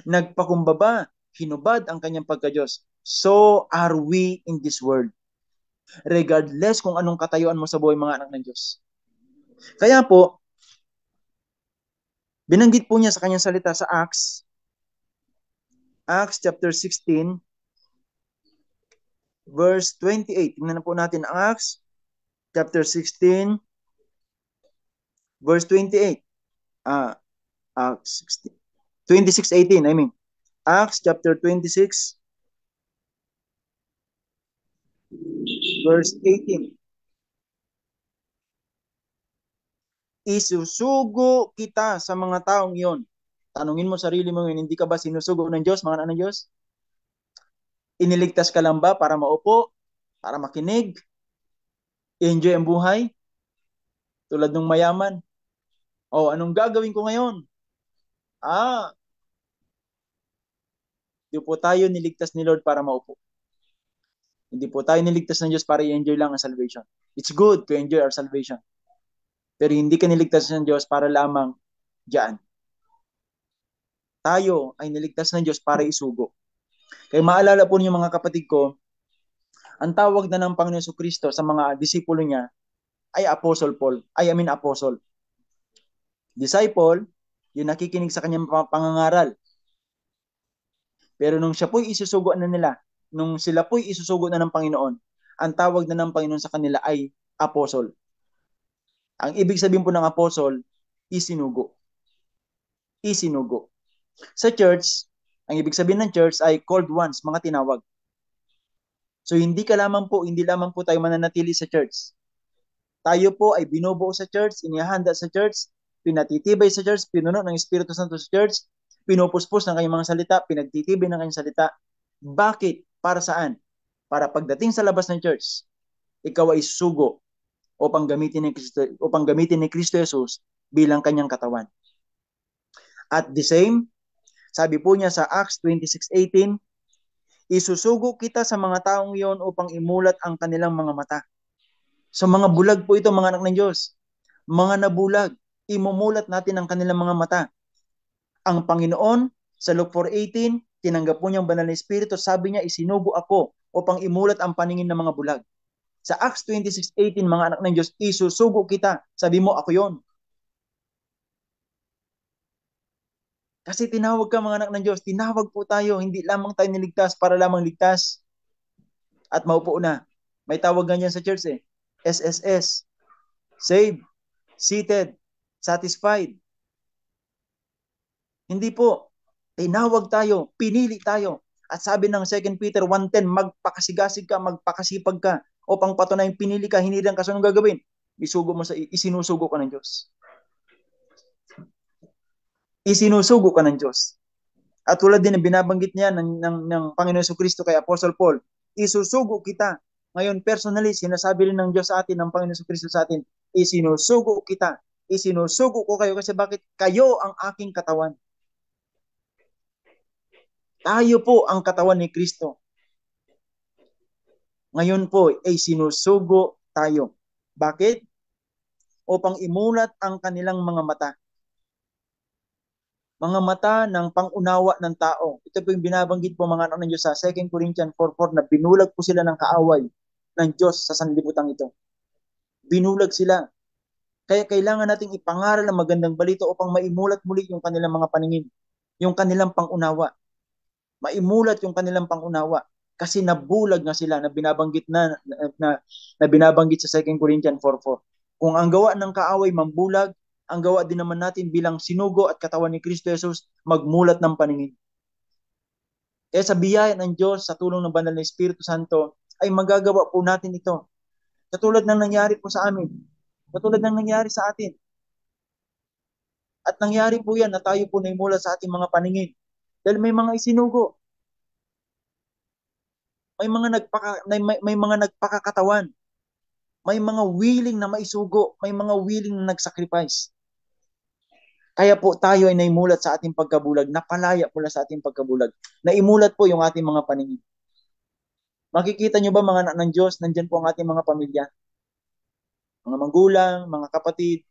Nagpakumbaba, hinubad ang kanyang pagka-Diyos. So are we in this world. Regardless kung anong katayuan mo sa buhay mga anak ng Diyos. Kaya po, binanggit po niya sa kanyang salita sa Acts chapter 16, verse 28. Tingnan na po natin ang Acts chapter 16, verse 28. Acts 16, 26:18, I mean. Acts chapter 26, verse 18. Isusugo kita sa mga taong iyon. Tanungin mo sarili mo ngayon, hindi ka ba sinusugo ng Diyos, mga anak ng Diyos? Iniligtas ka lang ba para maupo, para makinig, enjoy ang buhay? Tulad ng mayaman. O, anong gagawin ko ngayon? Hindi po tayo niligtas ni Lord para maupo. Hindi po tayo niligtas ng Diyos para i-enjoy lang ang salvation. It's good to enjoy our salvation. Pero hindi ka niligtas ng Diyos para lamang diyan. Tayo ay niligtas ng Diyos para isugo. Kaya maalala po niyo mga kapatid ko, ang tawag na ng Panginoon Jesucristo sa mga disipulo niya ay Apostle Paul. Apostle. Disciple, yung nakikinig sa kanyang pangangaral. Pero nung siya po'y isusugo na nila, nung sila po'y isusugo na ng Panginoon, ang tawag na ng Panginoon sa kanila ay apostle. Ang ibig sabihin po ng apostle, isinugo. Isinugo. Sa church, ang ibig sabihin ng church ay called ones, mga tinawag. So hindi lamang po tayo mananatili sa church. Tayo po ay binubuo sa church, inihahanda sa church, pinatitibay sa church, pinuno ng Espiritu Santo sa church, pinupuspos ng kanyang mga salita, pinagtitibay ng kanyang salita. Bakit? Para saan? Para pagdating sa labas ng church, ikaw ay sugo upang gamitin ni Kristo Jesus bilang kanyang katawan. At the same, sabi po niya sa Acts 26:18, isusugo kita sa mga taong iyon upang imulat ang kanilang mga mata. So mga bulag po ito, mga anak ng Diyos. Mga nabulag, imumulat natin ang kanilang mga mata. Ang Panginoon, sa Luke 4:18, tinanggap po niyang banal na Espiritu, sabi niya, isinugo ako upang imulat ang paningin ng mga bulag. Sa Acts 26:18, mga anak ng Diyos, isusugo kita. Sabi mo, ako yon. Kasi tinawag ka, mga anak ng Diyos. Tinawag po tayo. Hindi lamang tayo niligtas para lamang ligtas at maupo na. May tawag ganyan sa church eh. SSS. Saved, seated, satisfied. Hindi po. Tinawag tayo, pinili tayo. At sabi ng 2 Peter 1:10, magpakasigasig ka, magpakasipag ka, upang patunayan pinili ka, hindi lang kasunong gagawin. Isinusugo ka ng Diyos. Isinusugo ka ng Diyos. At tulad din ng binabanggit niya ng Panginoon Jesucristo kay Apostle Paul, isusugo kita. Ngayon, personally, sinasabi rin ng Diyos sa atin, ng Panginoon Jesucristo sa atin, isinusugo kita. Isinusugo ko kayo kasi bakit? Kayo ang aking katawan. Tayo po ang katawan ni Kristo. Ngayon po ay sinusugo tayo. Bakit? Upang imulat ang kanilang mga mata. Mga mata ng pangunawa ng tao. Ito po yung binabanggit po mga anak ng Diyos sa 2 Corinthians 4:4 na binulag po sila ng kaaway ng Diyos sa sanlibutan ito. Binulag sila. Kaya kailangan nating ipangaral ang magandang balita upang maimulat muli yung kanilang mga paningin, yung kanilang pangunawa. Maimulat yung kanilang pangunawa. Kasi nabulag na sila na binabanggit na binabanggit sa 2 Corinthians 4:4. Kung ang gawa ng kaaway mambulag, ang gawa din naman natin bilang sinugo at katawan ni Kristo Jesus magmulat ng paningin. Kaya sa biyaya ng Diyos, sa tulong ng banal na Espiritu Santo, ay magagawa po natin ito. Katulad ng nangyari po sa amin. Katulad ng nangyari sa atin. At nangyari po yan na tayo po naimula sa ating mga paningin. Dahil may mga isinugo, may mga nagpakakatawan, may mga willing na maisugo, may mga willing na nagsacrifice. Kaya po tayo ay naimulat sa ating pagkabulag, napalaya mula sa ating pagkabulag. Naimulat po yung ating mga paningin. Makikita nyo ba mga anak ng Diyos, nandyan po ang ating mga pamilya, mga magulang, mga kapatid.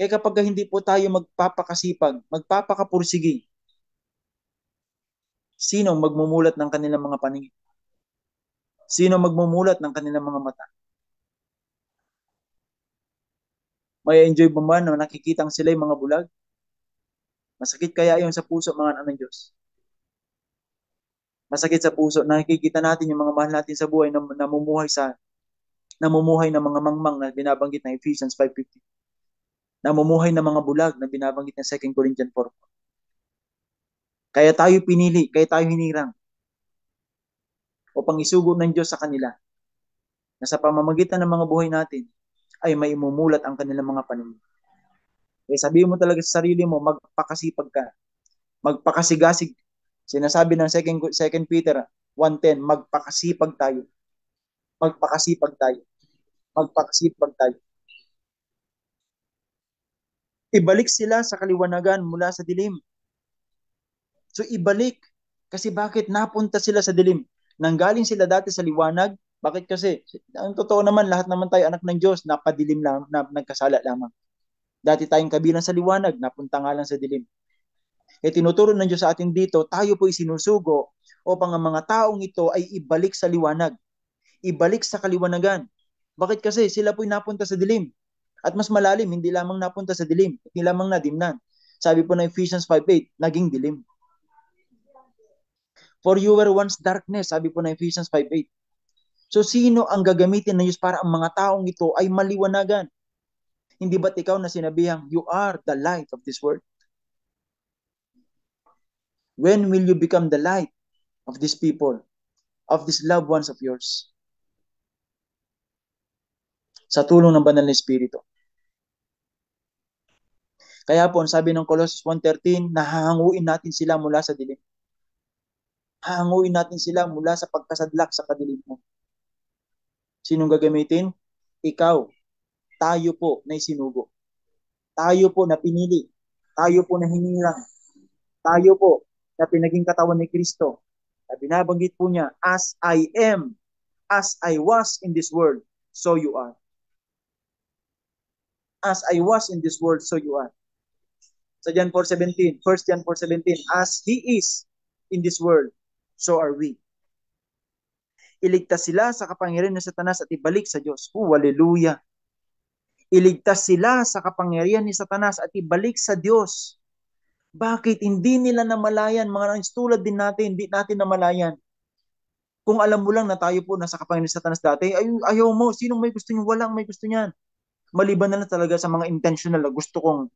Kaya kapag hindi po tayo magpapakasipag, magpapakapursigi, sino magmumulat ng kanilang mga paningin? Sino magmumulat ng kanilang mga mata? May enjoy ba man na nakikitang sila yung mga bulag? Masakit kaya yun sa puso mga anak ng Diyos? Masakit sa puso na nakikita natin yung mga mahal natin sa buhay na namumuhay na mga mangmang na binabanggit ng Ephesians 5:15. Namumuhay na mga bulag na binabanggit ng 2 Corinthians 4. Kaya tayo pinili, kaya tayo hinirang upang isugo ng Diyos sa kanila na sa pamamagitan ng mga buhay natin ay maimumulat ang kanilang mga paningin. Kaya sabihin mo talaga sa sarili mo, magpakasipag ka, magpakasigasig. Sinasabi ng 2 Peter 1:10, magpakasipag tayo, magpakasipag tayo, magpakasipag tayo. Ibalik sila sa kaliwanagan mula sa dilim. So ibalik. Kasi bakit napunta sila sa dilim? Nanggaling sila dati sa liwanag. Bakit kasi? Ang totoo naman, lahat naman tayo anak ng Diyos, napadilim lang, nagkasala lamang. Dati tayong kabilang sa liwanag, napunta nga lang sa dilim. Kaya tinuturo ng Diyos sa atin dito, tayo po isinusugo upang ang mga taong ito ay ibalik sa liwanag. Ibalik sa kaliwanagan. Bakit kasi? Sila po'y napunta sa dilim. At mas malalim, hindi lamang napunta sa dilim, hindi lamang nadimnan. Sabi po ng Ephesians 5:8, naging dilim. For you were once darkness, sabi po ng Ephesians 5:8. So sino ang gagamitin ng Diyos para ang mga taong ito ay maliwanagan? Hindi ba't ikaw na sinabihang, you are the light of this world? When will you become the light of these people, of these loved ones of yours? Sa tulong ng Banal na Espiritu. Kaya po, sabi ng Colossus 1:13, nahahanguin natin sila mula sa dilim. Hahanguin natin sila mula sa pagkasadlak sa kadiliman. Sinong gagamitin? Ikaw. Tayo po na isinugo. Tayo po na pinili. Tayo po na hinirang. Tayo po na pinaging katawan ni Kristo. Na binabanggit po niya, as I am, as I was in this world, so you are. As I was in this world, so you are. Sa John 4:17, 1 John 4:17, as He is in this world, so are we. Iligtas sila sa kapangyarihan ng Satanas at ibalik sa Diyos. Hallelujah. Iligtas sila sa kapangyarihan ni Satanas at ibalik sa Diyos. Bakit hindi nila namalayan? Mga tulad din natin, hindi natin namalayan. Kung alam mo lang na tayo po nasa kapangyarihan ni Satanas dati, ayaw mo. Sinong may gusto niyan? Walang may gusto niyan. Maliban na lang talaga sa mga intentional na gusto kong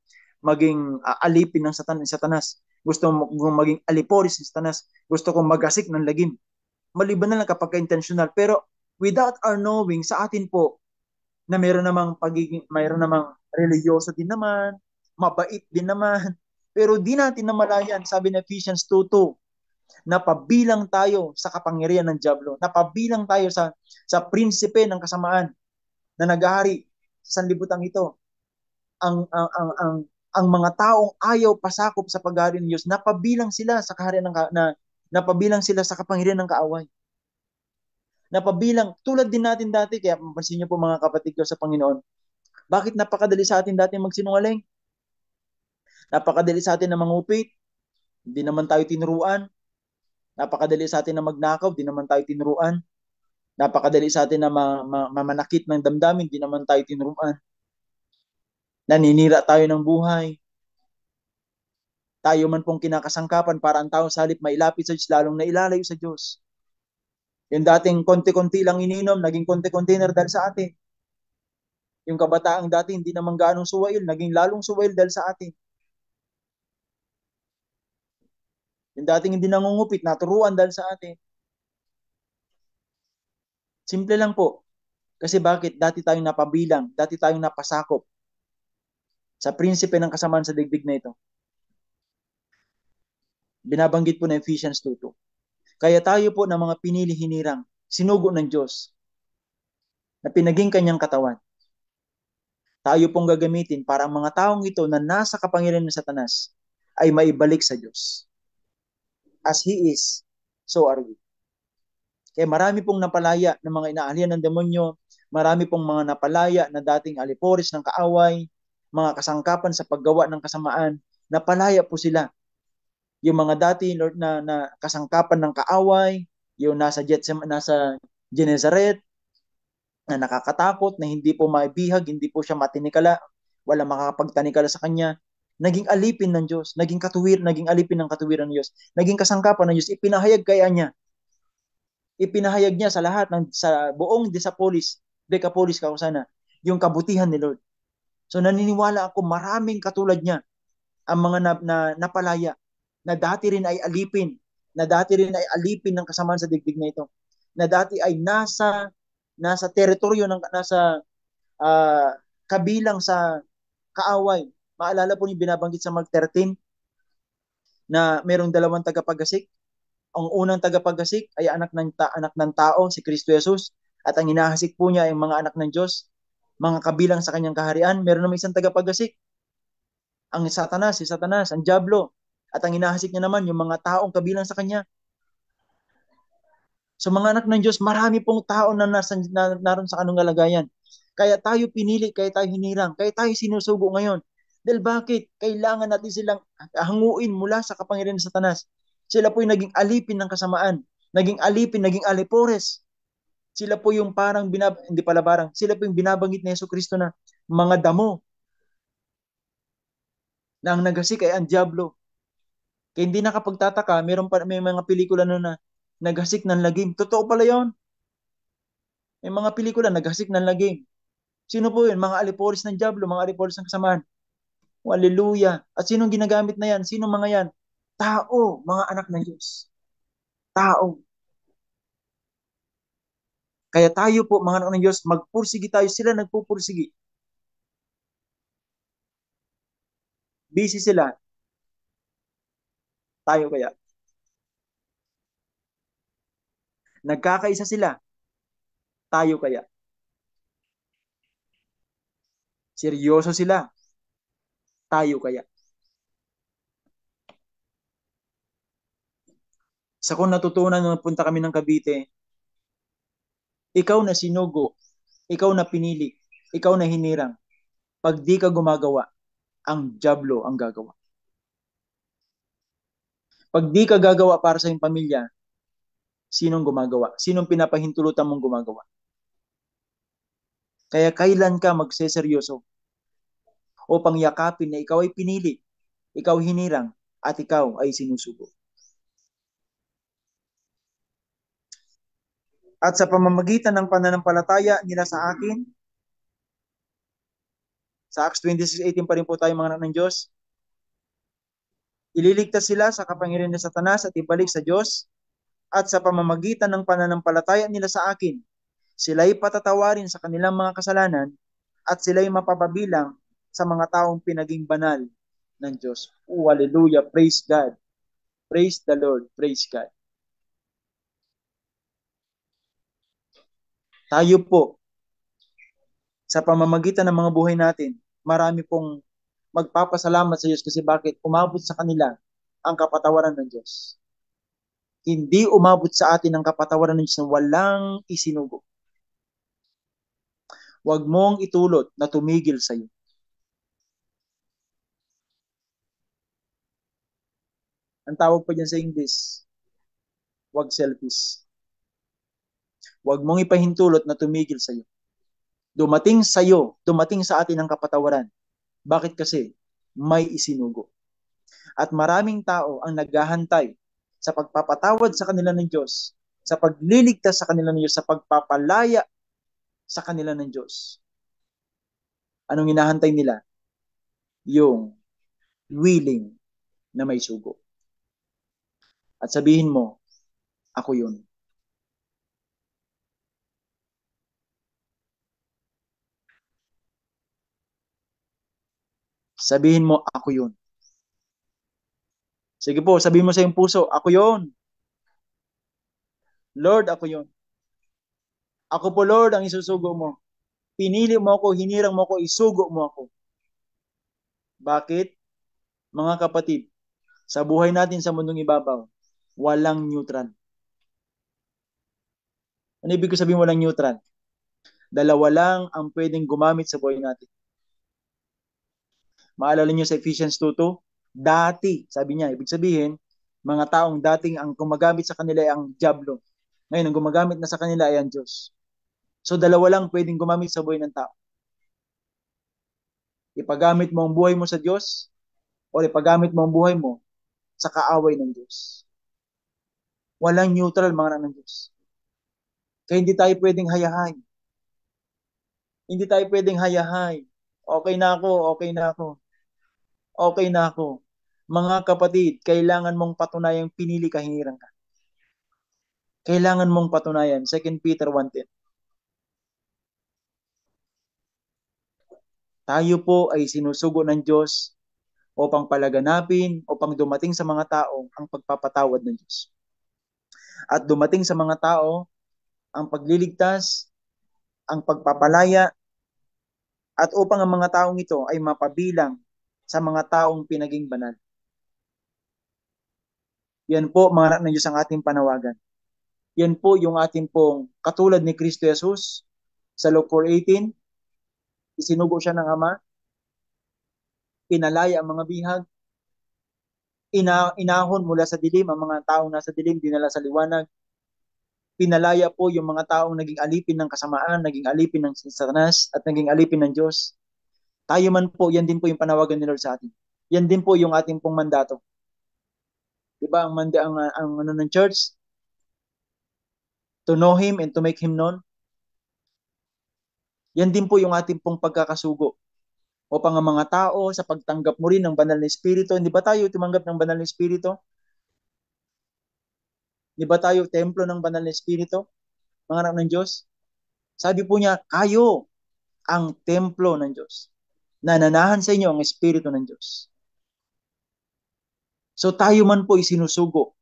maging alipin ng Satanas. Gusto kong maging aliporis ng Satanas. Gusto kong magasik ng lagim. Maliban na lang kapag intentional. Pero without our knowing, sa atin po, na mayroon namang religyoso din naman, mabait din naman, pero di natin namalayan, sabi ng Ephesians 2:2, napabilang tayo sa kapangyarihan ng diablo, napabilang tayo sa prinsipe ng kasamaan na naghahari sa sanlibutan ito. Ang mga taong ayaw pasakop sa paghahari ng Diyos, napabilang sila sa kaharian napabilang sila sa kapangyarihan ng kaaway. Napabilang, tulad din natin dati, kaya mapansin niyo po mga kapatid ko sa Panginoon, bakit napakadali sa atin dati magsinungaling? Napakadali sa atin na mangupit, hindi naman tayo tinuruan. Napakadali sa atin na magnakaw, hindi naman tayo tinuruan. Napakadali sa atin na mamanakit ng damdamin, hindi naman tayo tinuruan. Naninira tayo ng buhay. Tayo man pong kinakasangkapan para ang tao sa halip mailapit sa Diyos, lalong nailalayo sa Diyos. Yung dating konti-konti lang ininom, naging konti-konti na dahil sa atin. Yung kabataang dati hindi naman ganong suwail, naging lalong suwail dahil sa atin. Yung dating hindi nangungupit, naturuan dahil sa atin. Simple lang po. Kasi bakit? Dati tayong napabilang, dati tayong napasakop sa prinsipe ng kasamaan sa digdig na ito. Binabanggit po na Ephesians 2:2. Kaya tayo po ng mga pinili hinirang, sinugo ng Diyos, na pinaging kanyang katawan. Tayo pong gagamitin para ang mga taong ito na nasa kapangyarihan ng Satanas ay maibalik sa Diyos. As He is, so are we. Kaya marami pong napalaya ng mga inaalihan ng demonyo, marami pong mga napalaya na dating aliporis ng kaaway, mga kasangkapan sa paggawa ng kasamaan, napalaya po sila. Yung mga dati, Lord, na kasangkapan ng kaaway, yung nasa Genezaret, na nakakatakot, na hindi po maibihag, hindi po siya matinikala, wala makakapagtanikala sa kanya, naging alipin ng Diyos, naging alipin ng katuwiran ng Diyos, naging kasangkapan ng Diyos, ipinahayag kaya niya, ipinahayag niya sa lahat sa buong Decapolis kausana, yung kabutihan ni Lord. So naniniwala ako maraming katulad niya ang mga napalaya na dati rin ay alipin, ng kasamaan sa digdig na ito, na dati ay nasa teritoryo nasa uh, kabilang sa kaaway. Maalala po niyo binabanggit sa Mark 13 na merong dalawang tagapaggasik. Ang unang tagapaggasik ay anak ng tao, si Kristo Jesus, at ang hinahasik po niya ay mga anak ng Diyos, mga kabilang sa kanyang kaharian. Meron naman isang tagapaggasik, si Satanas, ang Diablo, at ang hinahasik niya naman yung mga taong kabilang sa kanya. So mga anak ng Diyos, marami pong tao naroon sa kanong kalagayan. Kaya tayo pinili, kaya tayo hinirang, kaya tayo sinusugo ngayon. Dahil bakit? Kailangan natin silang hanguin mula sa kapangyarihan ng Satanas. Sila po yung naging alipin ng kasamaan. Naging alipores. Sila po yung hindi pala barang, sila po yung binabanggit ni Yesu Kristo na mga damo na ang nagasik ay ang Diablo. Kaya hindi nakapagtataka, may mga pelikula na naghasik ng lagim. Totoo pala yon. May mga pelikula naghasik ng lagim. Sino po yun? Mga aliporis ng Diablo, mga aliporis ng kasamaan. Oh, hallelujah. At sinong ginagamit na yan? Sino mga yan? Tao, mga anak ng Diyos. Tao. Kaya tayo po, mga anak ng Diyos, magpursigi tayo. Sila nagpupursigi. Busy sila. Tayo kaya. Nagkakaisa sila. Tayo kaya. Seryoso sila. Tayo kaya. Sa kung natutunan nung punta kami ng Cavite, ikaw na sinugo, ikaw na pinili, ikaw na hinirang. Pag di ka gumagawa, ang Diablo ang gagawa. Pag di ka gagawa para sa iyong pamilya, sinong gumagawa? Sinong pinapahintulutan mong gumagawa? Kaya kailan ka magseseryoso o pangyakapin na ikaw ay pinili, ikaw hinirang, at ikaw ay sinusugo. At sa pamamagitan ng pananampalataya nila sa akin, sa Acts 26:18 pa rin po tayo mga anak ng Diyos, ililigtas sila sa kapangyarihan ng Satanas at ibalik sa Diyos, at sa pamamagitan ng pananampalataya nila sa akin, sila'y patatawarin sa kanilang mga kasalanan at sila'y mapapabilang sa mga taong pinaging banal ng Diyos. Oh, hallelujah. Praise God. Praise the Lord. Praise God. Tayo po, sa pamamagitan ng mga buhay natin, marami pong magpapasalamat sa Diyos kasi bakit? Umabot sa kanila ang kapatawaran ng Diyos. Hindi umabot sa atin ang kapatawaran ng Diyos na walang isinugo. Huwag mong itulot na tumigil sa iyo. Ang tawag pa dyan sa English, huwag selfish. Huwag mong ipahintulot na tumigil sa iyo. Dumating sa atin ang kapatawaran. Bakit kasi? May isinugo. At maraming tao ang naghahantay sa pagpapatawad sa kanila ng Diyos, sa pagliligtas sa kanila ng Diyos, sa pagpapalaya sa kanila ng Diyos. Anong hinahantay nila? Yung willing na may sugo. At sabihin mo, ako yun. Sabihin mo, ako yun. Sige po, sabihin mo sa iyong puso, ako yun. Lord, ako yun. Ako po, Lord, ang isusugo mo. Pinili mo ako, hinirang mo ako, isugo mo ako. Bakit? Mga kapatid, sa buhay natin sa mundong ibabaw, walang neutral. Ano ibig ko sabihin walang neutral? Dalawa lang ang pwedeng gumamit sa buhay natin. Maalala niyo sa Ephesians 2:2? Dati, sabi niya, ibig sabihin, mga taong dating ang gumagamit sa kanila ay ang diablo. Ngayon, ang gumagamit na sa kanila ay ang Diyos. So, dalawa lang pwedeng gumamit sa buhay ng tao. Ipagamit mo ang buhay mo sa Diyos o ipagamit mo ang buhay mo sa kaaway ng Diyos. Walang neutral, mga anak ng Diyos. Kaya hindi tayo pwedeng hayahay. Hindi tayo pwedeng hayahay. Okay na ako, okay na ako, okay na ako. Mga kapatid, kailangan mong patunayang pinili ka, hinirang ka. Kailangan mong patunayan. 2 Peter 1:10. Tayo po ay sinusugo ng Diyos upang palaganapin, upang dumating sa mga tao ang pagpapatawad ng Diyos. At dumating sa mga tao ang pagliligtas, ang pagpapalaya, at upang ang mga taong ito ay mapabilang sa mga taong pinaging banal. Yan po, mga anak ng Diyos, ang ating panawagan. Yan po yung ating pong katulad ni Kristo Jesus sa Luke 4:18, isinugo siya ng Ama, pinalaya ang mga bihag, inahon mula sa dilim ang mga taong nasa dilim, dinala sa liwanag, pinalaya po yung mga taong naging alipin ng kasamaan, naging alipin ng Satanas, at naging alipin ng Diyos. Tayo man po, yan din po yung panawagan ni Lord sa atin. Yan din po yung ating pong mandato. Diba ang ano ng church? To know Him and to make Him known. Yan din po yung ating pong pagkakasugo. Upang ang mga tao sa pagtanggap mo rin ng banal na Espiritu, hindi ba tayo tumanggap ng banal na Espiritu? Di ba tayo templo ng banal na Espiritu? Mga anak ng Diyos? Sabi po niya, kayo ang templo ng Diyos. Nananahan sa inyo ang Espiritu ng Diyos. So tayo man po isinusugo.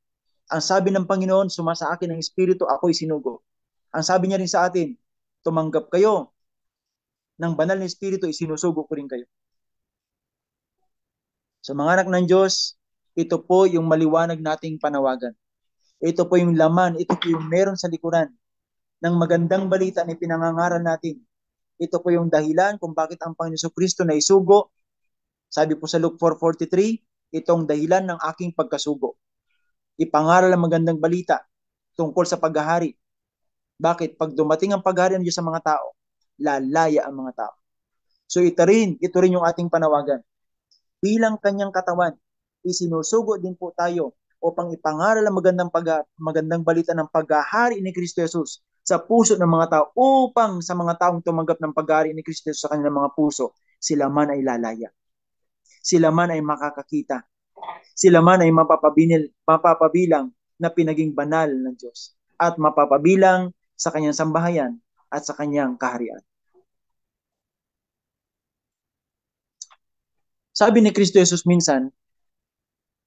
Ang sabi ng Panginoon, sumasa akin ang Espiritu, ako'y sinugo. Ang sabi niya rin sa atin, tumanggap kayo ng banal na Espiritu, isinusugo ko rin kayo. So mga anak ng Diyos, ito po yung maliwanag nating panawagan. Ito po yung laman, ito po yung meron sa likuran ng magandang balita na pinangangaral natin. Ito po yung dahilan kung bakit ang Panginoon Kristo na isugo. Sabi po sa Luke 4:43, itong dahilan ng aking pagkasugo. Ipangaral ang magandang balita tungkol sa paghahari. Bakit? Pag dumating ang paghahari ng Diyos sa mga tao, lalaya ang mga tao. So ito rin yung ating panawagan. Bilang kanyang katawan, isinusugo din po tayo upang ipangaral ang magandang balita ng paghahari ni Kristo Jesus sa puso ng mga tao upang sa mga taong tumanggap ng paghahari ni Kristo Jesus sa kanilang mga puso, sila man ay lalaya. Sila man ay makakakita. Sila man ay mapapabilang na pinaging banal ng Diyos at mapapabilang sa kanyang sambahayan at sa kanyang kaharian. Sabi ni Kristo Jesus minsan,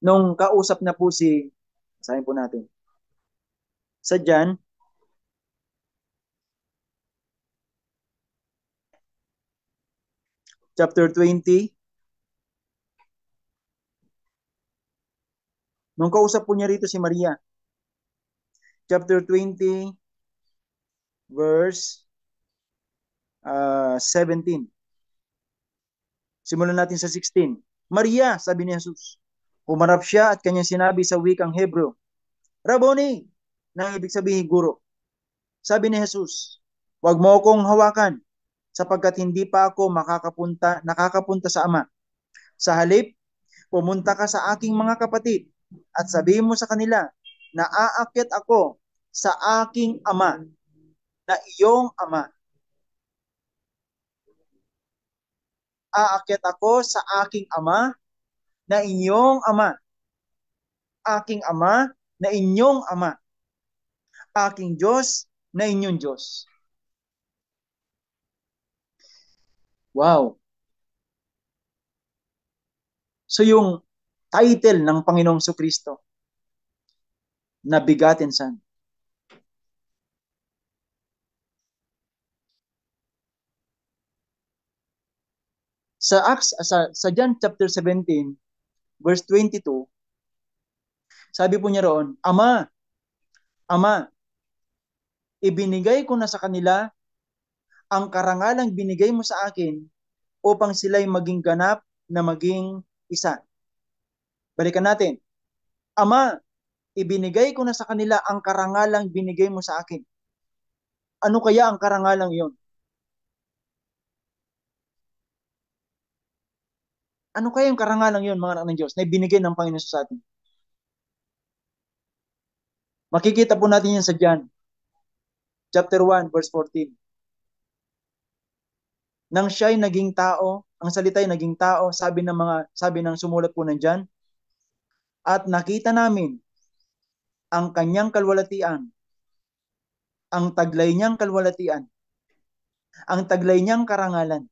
nung kausap na po sabihin po natin, sa John, chapter 20, nung kausap po niya rito si Maria, chapter 20, verse 17. Simulan natin sa 16. Maria, sabi ni Jesus. Humarap siya at kanyang sinabi sa wikang Hebrew, Rabboni, na ibig sabihin guro. Sabi ni Jesus, huwag mo akong hawakan sapagkat hindi pa ako nakakapunta sa Ama. Sa halip, pumunta ka sa aking mga kapatid at sabihin mo sa kanila na aakyat ako sa aking Ama, na iyong Ama. Aakyat ako sa aking Ama, na inyong Ama. Aking Ama, na inyong Ama. Aking Diyos, na inyong Diyos. Wow. So yung title ng Panginoong Kristo na Begotten Son. Sa John chapter 17 verse 22, sabi po niya roon, Ama, Ama, ibinigay ko na sa kanila ang karangalang binigay mo sa akin upang sila'y maging ganap na maging isa. Balikan natin. Ama, ibinigay ko na sa kanila ang karangalang binigay mo sa akin. Ano kaya ang karangalang yon? Ano kaya yung karangalang yon, mga anak ng Diyos, na ibinigay ng Panginoon sa atin? Makikita po natin yan sa John, chapter 1, verse 14. Nang siya'y naging tao, ang salita'y naging tao, sabi ng sumulat po ng John, at nakita namin ang kanyang kalwalatian, ang taglay niyang kalwalatian, ang taglay niyang karangalan,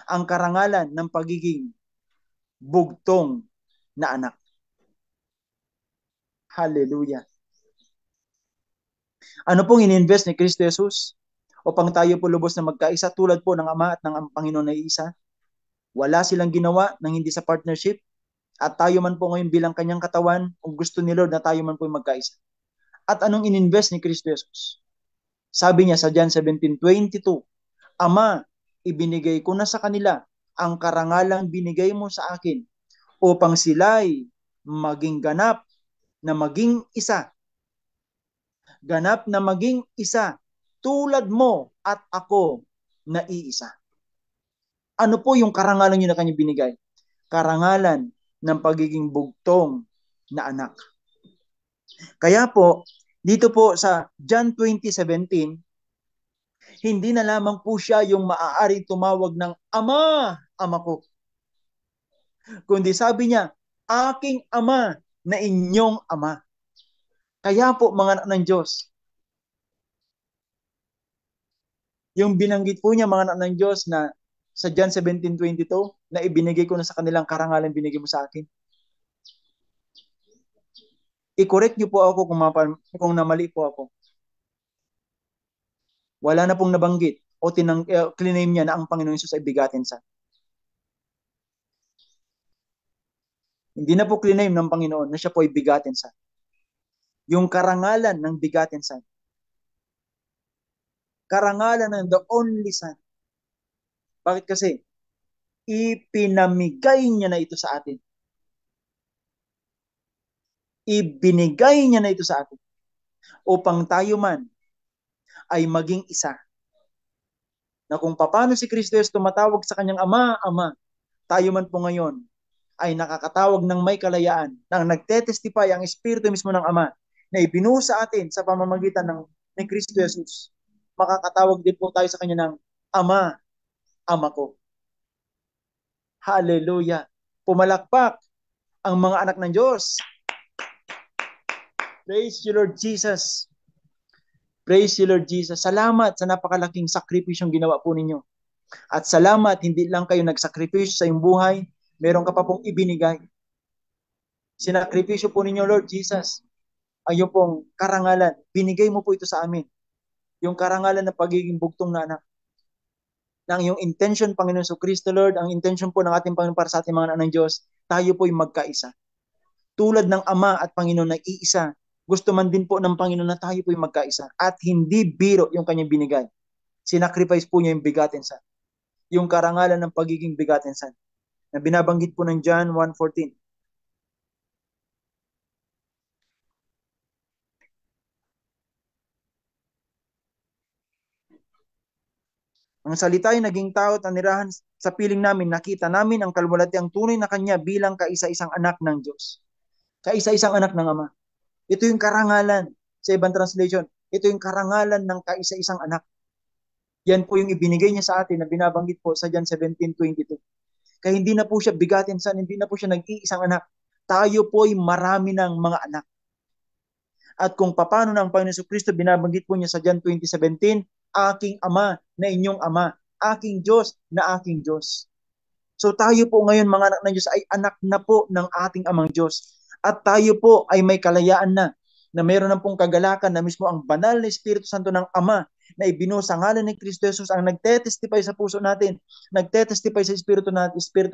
ang karangalan ng pagiging bugtong na anak. Hallelujah. Ano pong ininvest ni Kristo Jesus upang tayo po lubos na magkaisa tulad po ng Ama at ng Panginoon na iisa? Wala silang ginawa nang hindi sa partnership, at tayo man po ngayon bilang kanyang katawan, kung gusto ni Lord na tayo man po magkaisa. At anong ininvest ni Kristo Jesus? Sabi niya sa John 17:22, Ama, ibinigay ko na sa kanila ang karangalang binigay mo sa akin upang sila'y maging ganap na maging isa. Ganap na maging isa tulad mo at ako na iisa. Ano po yung karangalan yun na kanyang binigay? Karangalan ng pagiging bugtong na anak. Kaya po, dito po sa John 20:17, hindi na lamang po siya yung maaari tumawag ng Ama, Ama ko. Kundi sabi niya, aking Ama na inyong Ama. Kaya po mga anak ng Diyos, yung binanggit po niya mga anak ng Diyos na sa John 17:22, na ibinigay ko na sa kanilang karangalan binigay mo sa akin. I-correct niyo po ako kung namali po ako. Wala na pong nabanggit o claim niya na ang Panginoon Jesus ay begotten Son. Hindi na po claim ng Panginoon na siya po ay begotten Son. Yung karangalan ng begotten Son. Karangalan ng the only Son. Bakit kasi? Ipinamigay niya na ito sa atin. Ibinigay niya na ito sa atin upang tayo man ay maging isa. Na kung paano si Kristo Jesus tumatawag sa kanyang Ama, Ama, tayo man po ngayon ay nakakatawag ng may kalayaan, nang nagtetestify ang Espiritu mismo ng Ama na ibinuhos sa atin sa pamamagitan ni Kristo Jesus. Makakatawag din po tayo sa kanya ng Ama, Ama ko. Hallelujah. Pumalakpak ang mga anak ng Diyos. Praise you, Lord Jesus. Praise you, Lord Jesus. Salamat sa napakalaking sakripisyong ginawa po ninyo. At salamat, hindi lang kayo nagsakripisyo sa iyong buhay, meron ka pa pong ibinigay. Sinakripisyo po ninyo, Lord Jesus, ang iyong pong karangalan. Binigay mo po ito sa amin. Yung karangalan ng pagiging bugtong na anak. Nang iyong intention, Panginoon Kristo, Lord, ang intention po ng ating Panginoon para sa ating mga anak ng Diyos, tayo po'y magkaisa. Tulad ng Ama at Panginoon na iisa, gusto man din po ng Panginoon na tayo po'y magkaisa. At hindi biro yung kanyang binigay. Sinacrifice po niya yung begotten Son. Yung karangalan ng pagiging begotten Son. Na binabanggit po ng John 1:14. Ang salita ay naging tao at nanirahan sa piling namin, nakita namin ang kalwalatiang tunay na kanya bilang kaisa-isang anak ng Diyos. Kaisa-isang anak ng Ama. Ito yung karangalan sa ibang translation. Ito yung karangalan ng kaisa-isang anak. Yan po yung ibinigay niya sa atin na binabanggit po sa John 17:22. Kaya hindi na po siya begotten Son, hindi na po siya nag-iisang anak. Tayo po ay marami ng mga anak. At kung paano ng Panginoon Kristo, binabanggit po niya sa John 20:17, aking Ama na inyong Ama, aking Diyos na aking Diyos. So tayo po ngayon mga anak ng Diyos ay anak na po ng ating amang Diyos. At tayo po ay may kalayaan na mayroon na pong kagalakan na mismo ang banal na Espiritu Santo ng Ama na ibinuhos sa ngalan ni Kristo Jesus ang nagtetestify sa puso natin, nagtetestify sa Espiritu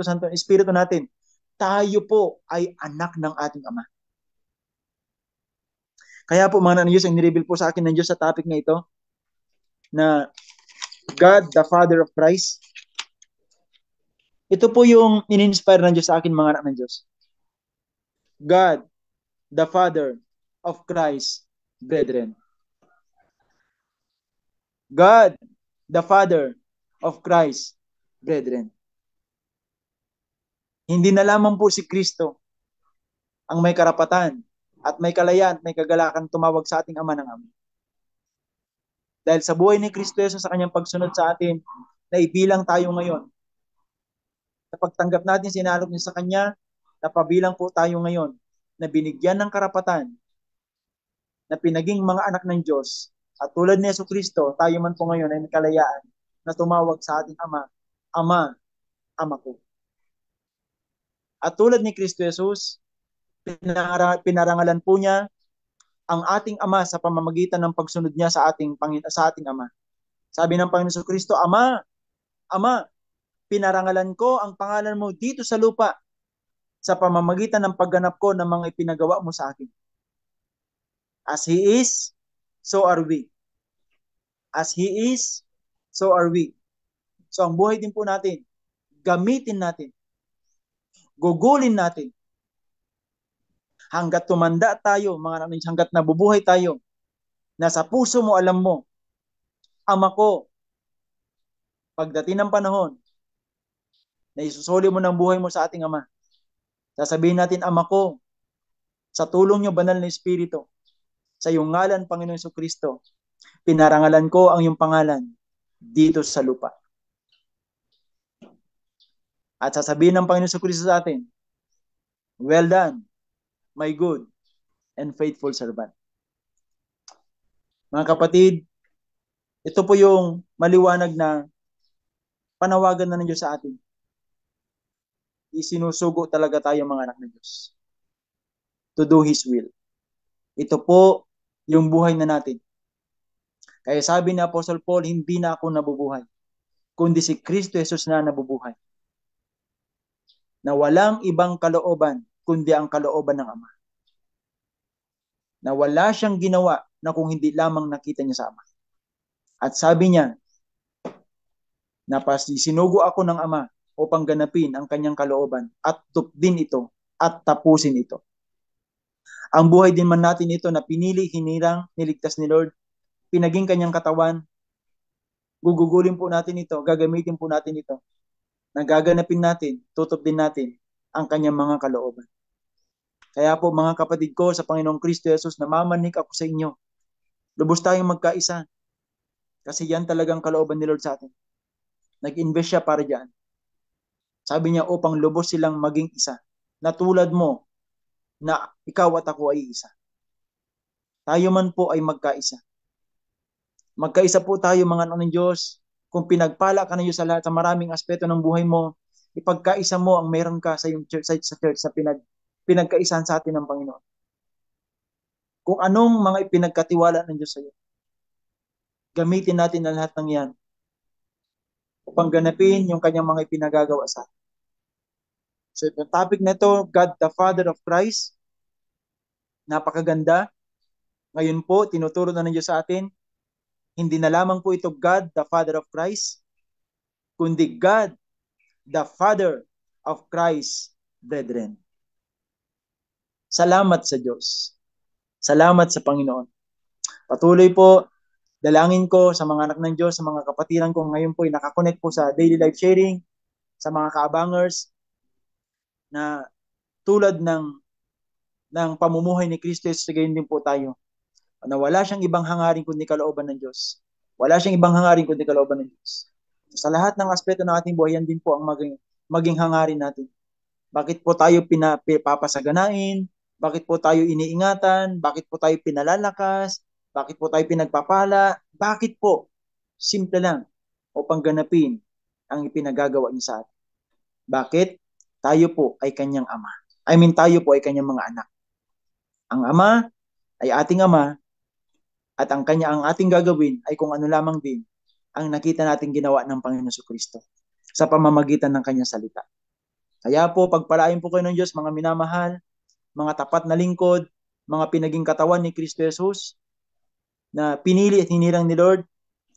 Santo, Espiritu natin. Tayo po ay anak ng ating Ama. Kaya po mga anak ng Diyos, ang nireveal po sa akin ng Diyos sa topic na ito, na God, the Father of Christ. Ito po yung in-inspire ng Diyos sa akin mga anak ng Diyos. God, the Father of Christ, brethren. God, the Father of Christ, brethren. Hindi na lamang po si Kristo ang may karapatan at may kalayaan at may kagalakan tumawag sa ating Ama ng Ama. Dahil sa buhay ni Kristo Jesus sa kanyang pagsunod sa atin, na ibilang tayo ngayon. Sa pagtanggap natin, sinalok niya sa kanya, napabilang po tayo ngayon na binigyan ng karapatan na pinaging mga anak ng Diyos. At tulad ni Yesu Kristo, tayo man po ngayon ay may kalayaan na tumawag sa ating Ama, Ama, Ama ko. At tulad ni Kristo Jesus, pinarangalan po niya ang ating Ama sa pamamagitan ng pagsunod niya sa ating Ama. Sabi ng Panginoon Kristo, Ama, Ama, pinarangalan ko ang pangalan mo dito sa lupa sa pamamagitan ng pagganap ko ng mga ipinagawa mo sa akin. As He is, so are we. As He is, so are we. So ang buhay din po natin, gamitin natin, gugulin natin, hanggat tumanda tayo, mga namin, hanggat nabubuhay tayo, nasa puso mo, alam mo, Ama ko, pagdating ng panahon, na isusuli mo ng buhay mo sa ating Ama, sasabihin natin, Ama ko, sa tulong niyo, banal na Espiritu, sa iyong ngalan, Panginoon Jesucristo, pinarangalan ko ang iyong pangalan dito sa lupa. At sasabihin ng Panginoon Jesucristo sa atin, well done, my good and faithful servant. Mga kapatid, ito po yung maliwanag na panawagan na ng Diyos sa atin. Isinusugo talaga tayo mga anak ng Diyos to do His will. Ito po yung buhay na natin. Kaya sabi ni Apostle Paul, hindi na ako nabubuhay, kundi si Kristo Jesus na nabubuhay. Na walang ibang kalooban, kundi ang kalooban ng Ama. Na wala siyang ginawa na kung hindi lamang nakita niya sa Ama. At sabi niya, na sinugo ako ng Ama upang ganapin ang kanyang kalooban at tupdin ito at tapusin ito. Ang buhay din man natin ito na pinili, hinirang, niligtas ni Lord, pinaging kanyang katawan, gugugulin po natin ito, gagamitin po natin ito, nagaganapin natin, tutupdin natin ang kanyang mga kalooban. Kaya po mga kapatid ko sa Panginoong Kristo Jesus, namamanik ako sa inyo. Lubos tayong magkaisa. Kasi yan talagang kalooban ni Lord sa atin. Nag-invest siya para dyan. Sabi niya upang lubos silang maging isa. Na tulad mo na ikaw at ako ay isa. Tayo man po ay magkaisa. Magkaisa po tayo mga anak ng Diyos. Kung pinagpala ka ng Diyos sa lahat, sa maraming aspeto ng buhay mo, ipagkaisa mo ang meron ka sa yung church, sa pinagkaisahan sa atin ng Panginoon. Kung anong mga ipinagkatiwala ng Diyos sa iyo, gamitin natin ang lahat ng yan upang ganapin yung kanyang mga ipinagagawa sa atin. So itong topic na ito, God the Father of Christ, napakaganda. Ngayon po, tinuturo na ng Diyos sa atin, hindi na lamang po ito God the Father of Christ, kundi God the Father of Christ, brethren. Salamat sa Diyos. Salamat sa Panginoon. Patuloy po, dalangin ko sa mga anak ng Diyos, sa mga kapatiran ko ngayon po ay nakakonect po sa daily life sharing, sa mga kaabangers, na tulad ng pamumuhay ni Kristo, gayon din po tayo. Na wala siyang ibang hangarin kundi kalooban ng Diyos. Wala siyang ibang hangarin kundi kalooban ng Diyos. Sa lahat ng aspeto ng ating buhay, yan din po ang maging hangarin natin. Bakit po tayo papasaganain? Bakit po tayo iniingatan? Bakit po tayo pinalalakas? Bakit po tayo pinagpapala? Bakit po? Simple lang. Upang ganapin ang ipinagagawa niya sa atin. Bakit? Tayo po ay kanyang ama. Tayo po ay kanyang mga anak. Ang ama ay ating ama at ang ating gagawin ay kung ano lamang din ang nakita nating ginawa ng Panginoon Kristo sa pamamagitan ng kanyang salita. Kaya po, pagpalain po kayo ng Diyos, mga minamahal, mga tapat na lingkod, mga pinaging katawan ni Kristo Jesus, na pinili at hinirang ni Lord.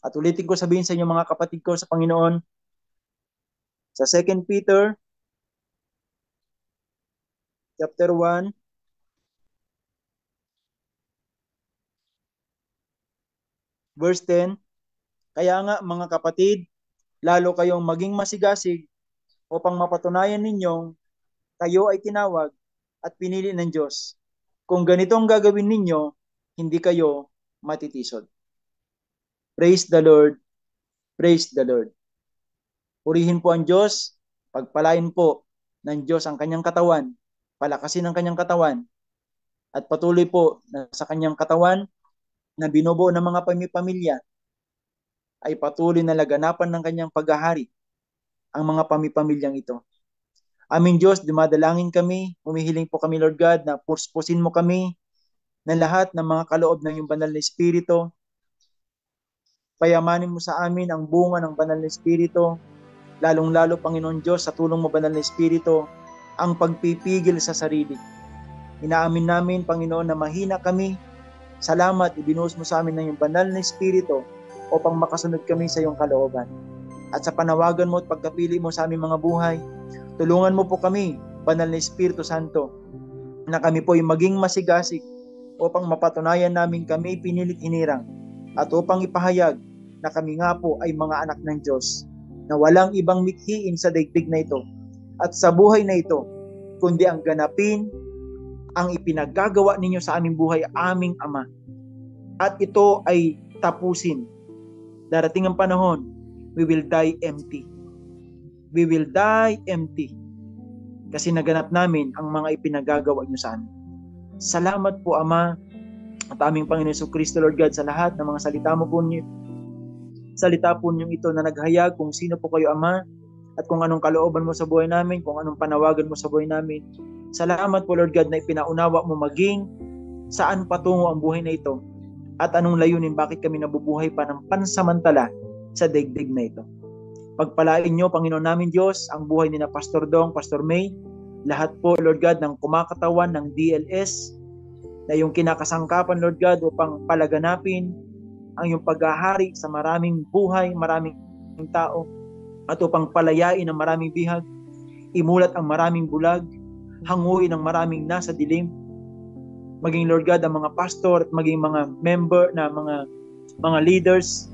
At ulitin ko sabihin sa inyo mga kapatid ko sa Panginoon, sa 2 Peter chapter 1, verse 10, kaya nga mga kapatid, lalo kayong maging masigasig upang mapatunayan ninyong kayo ay tinawag at pinili ng Diyos. Kung ganito ang gagawin ninyo, hindi kayo matitisod. Praise the Lord. Praise the Lord. Purihin po ang Diyos. Pagpalain po ng Diyos ang kanyang katawan. Palakasin ang kanyang katawan. At patuloy po na sa kanyang katawan na binubuo ng mga pamilya ay patuloy na laganapan ng kanyang paghahari ang mga pamilyang ito. Aming Diyos, dumadalangin kami, humihiling po kami, Lord God, na puspusin mo kami na lahat ng mga kaloob ng iyong banal na Espiritu. Payamanin mo sa amin ang bunga ng banal na Espiritu, lalong-lalo, Panginoon Diyos, sa tulong mo, banal na Espiritu, ang pagpipigil sa sarili. Inaamin namin, Panginoon, na mahina kami. Salamat, ibinuhos mo sa amin ng iyong banal na Espiritu upang makasunod kami sa iyong kalooban. At sa panawagan mo at pagkapili mo sa aming mga buhay, tulungan mo po kami, Banal na Espiritu Santo, na kami po ay maging masigasig upang mapatunayan namin kami pinilit hinirang at upang ipahayag na kami nga po ay mga anak ng Diyos na walang ibang mithiin sa daigdig na ito at sa buhay na ito, kundi ang ganapin ang ipinaggagawa ninyo sa aming buhay, aming Ama. At ito ay tapusin. Darating ang panahon, we will die empty. We will die empty. Kasi naganap namin ang mga ipinagagawa nyo sa amin. Salamat po, Ama, at aming Panginoon Kristo, Lord God, sa lahat ng mga salita po niyo ito na naghayag kung sino po kayo, Ama, at kung anong kalooban mo sa buhay namin, kung anong panawagan mo sa buhay namin. Salamat po, Lord God, na ipinaunawa mo maging saan patungo ang buhay na ito at anong layunin, bakit kami nabubuhay pa ng pansamantala sa daigdig na ito. Pagpalain niyo, Panginoon namin Diyos, ang buhay ni na Pastor Dong, Pastor May, lahat po, Lord God, ng kumakatawan ng DLS, na yung kinakasangkapan, Lord God, upang palaganapin ang yung paghahari sa maraming buhay, maraming tao, at upang palayain ang maraming bihag, imulat ang maraming bulag, hanguin ang maraming nasa dilim, maging, Lord God, ang mga pastor at maging mga member na mga leaders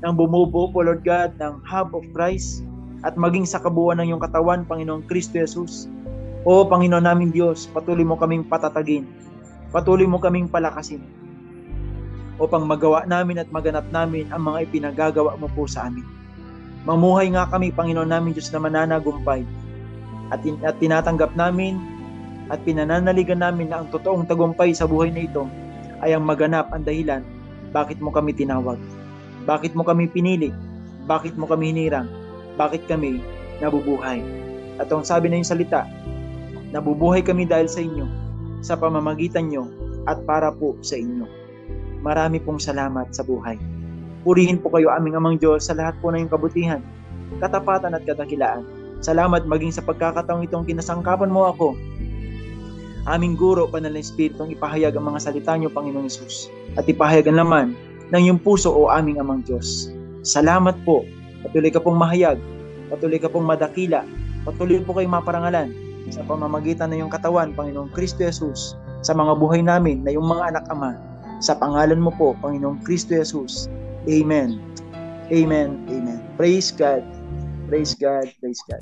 ng bumubuo po, Lord God, ng Hub of Christ at maging sa kabuuan ng iyong katawan, Panginoong Kristo Jesus. O Panginoon namin Diyos, patuloy mo kaming patatagin. Patuloy mo kaming palakasin upang magawa namin at maganap namin ang mga ipinagagawa mo po sa amin. Mamuhay nga kami, Panginoon namin Diyos, na mananagumpay at tinatanggap namin at pinananaligan namin na ang totoong tagumpay sa buhay na ito ay ang maganap ang dahilan bakit mo kami tinawag, bakit mo kami pinili, bakit mo kami hinirang, bakit kami nabubuhay. At ang sabi na yung salita, nabubuhay kami dahil sa inyo, sa pamamagitan nyo at para po sa inyo. Marami pong salamat sa buhay. Purihin po kayo, aming Amang Diyos, sa lahat po na yung kabutihan, katapatan at kadakilaan. Salamat maging sa pagkakataong itong kinasangkapan mo ako, aming guro, Banal na Espiritong ipahayag ang mga salita niyo, Panginoong Hesus, at ipahayag ang laman ng iyong puso, o aming Amang Diyos. Salamat po. Patuloy ka pong mahayag, patuloy ka pong madakila, patuloy po kayong maparangalan sa pamamagitan ng iyong katawan, Panginoong Kristo Jesus, sa mga buhay namin na iyong mga anak, Ama. Sa pangalan mo po, Panginoong Kristo Jesus. Amen. Amen. Amen. Praise God. Praise God. Praise God.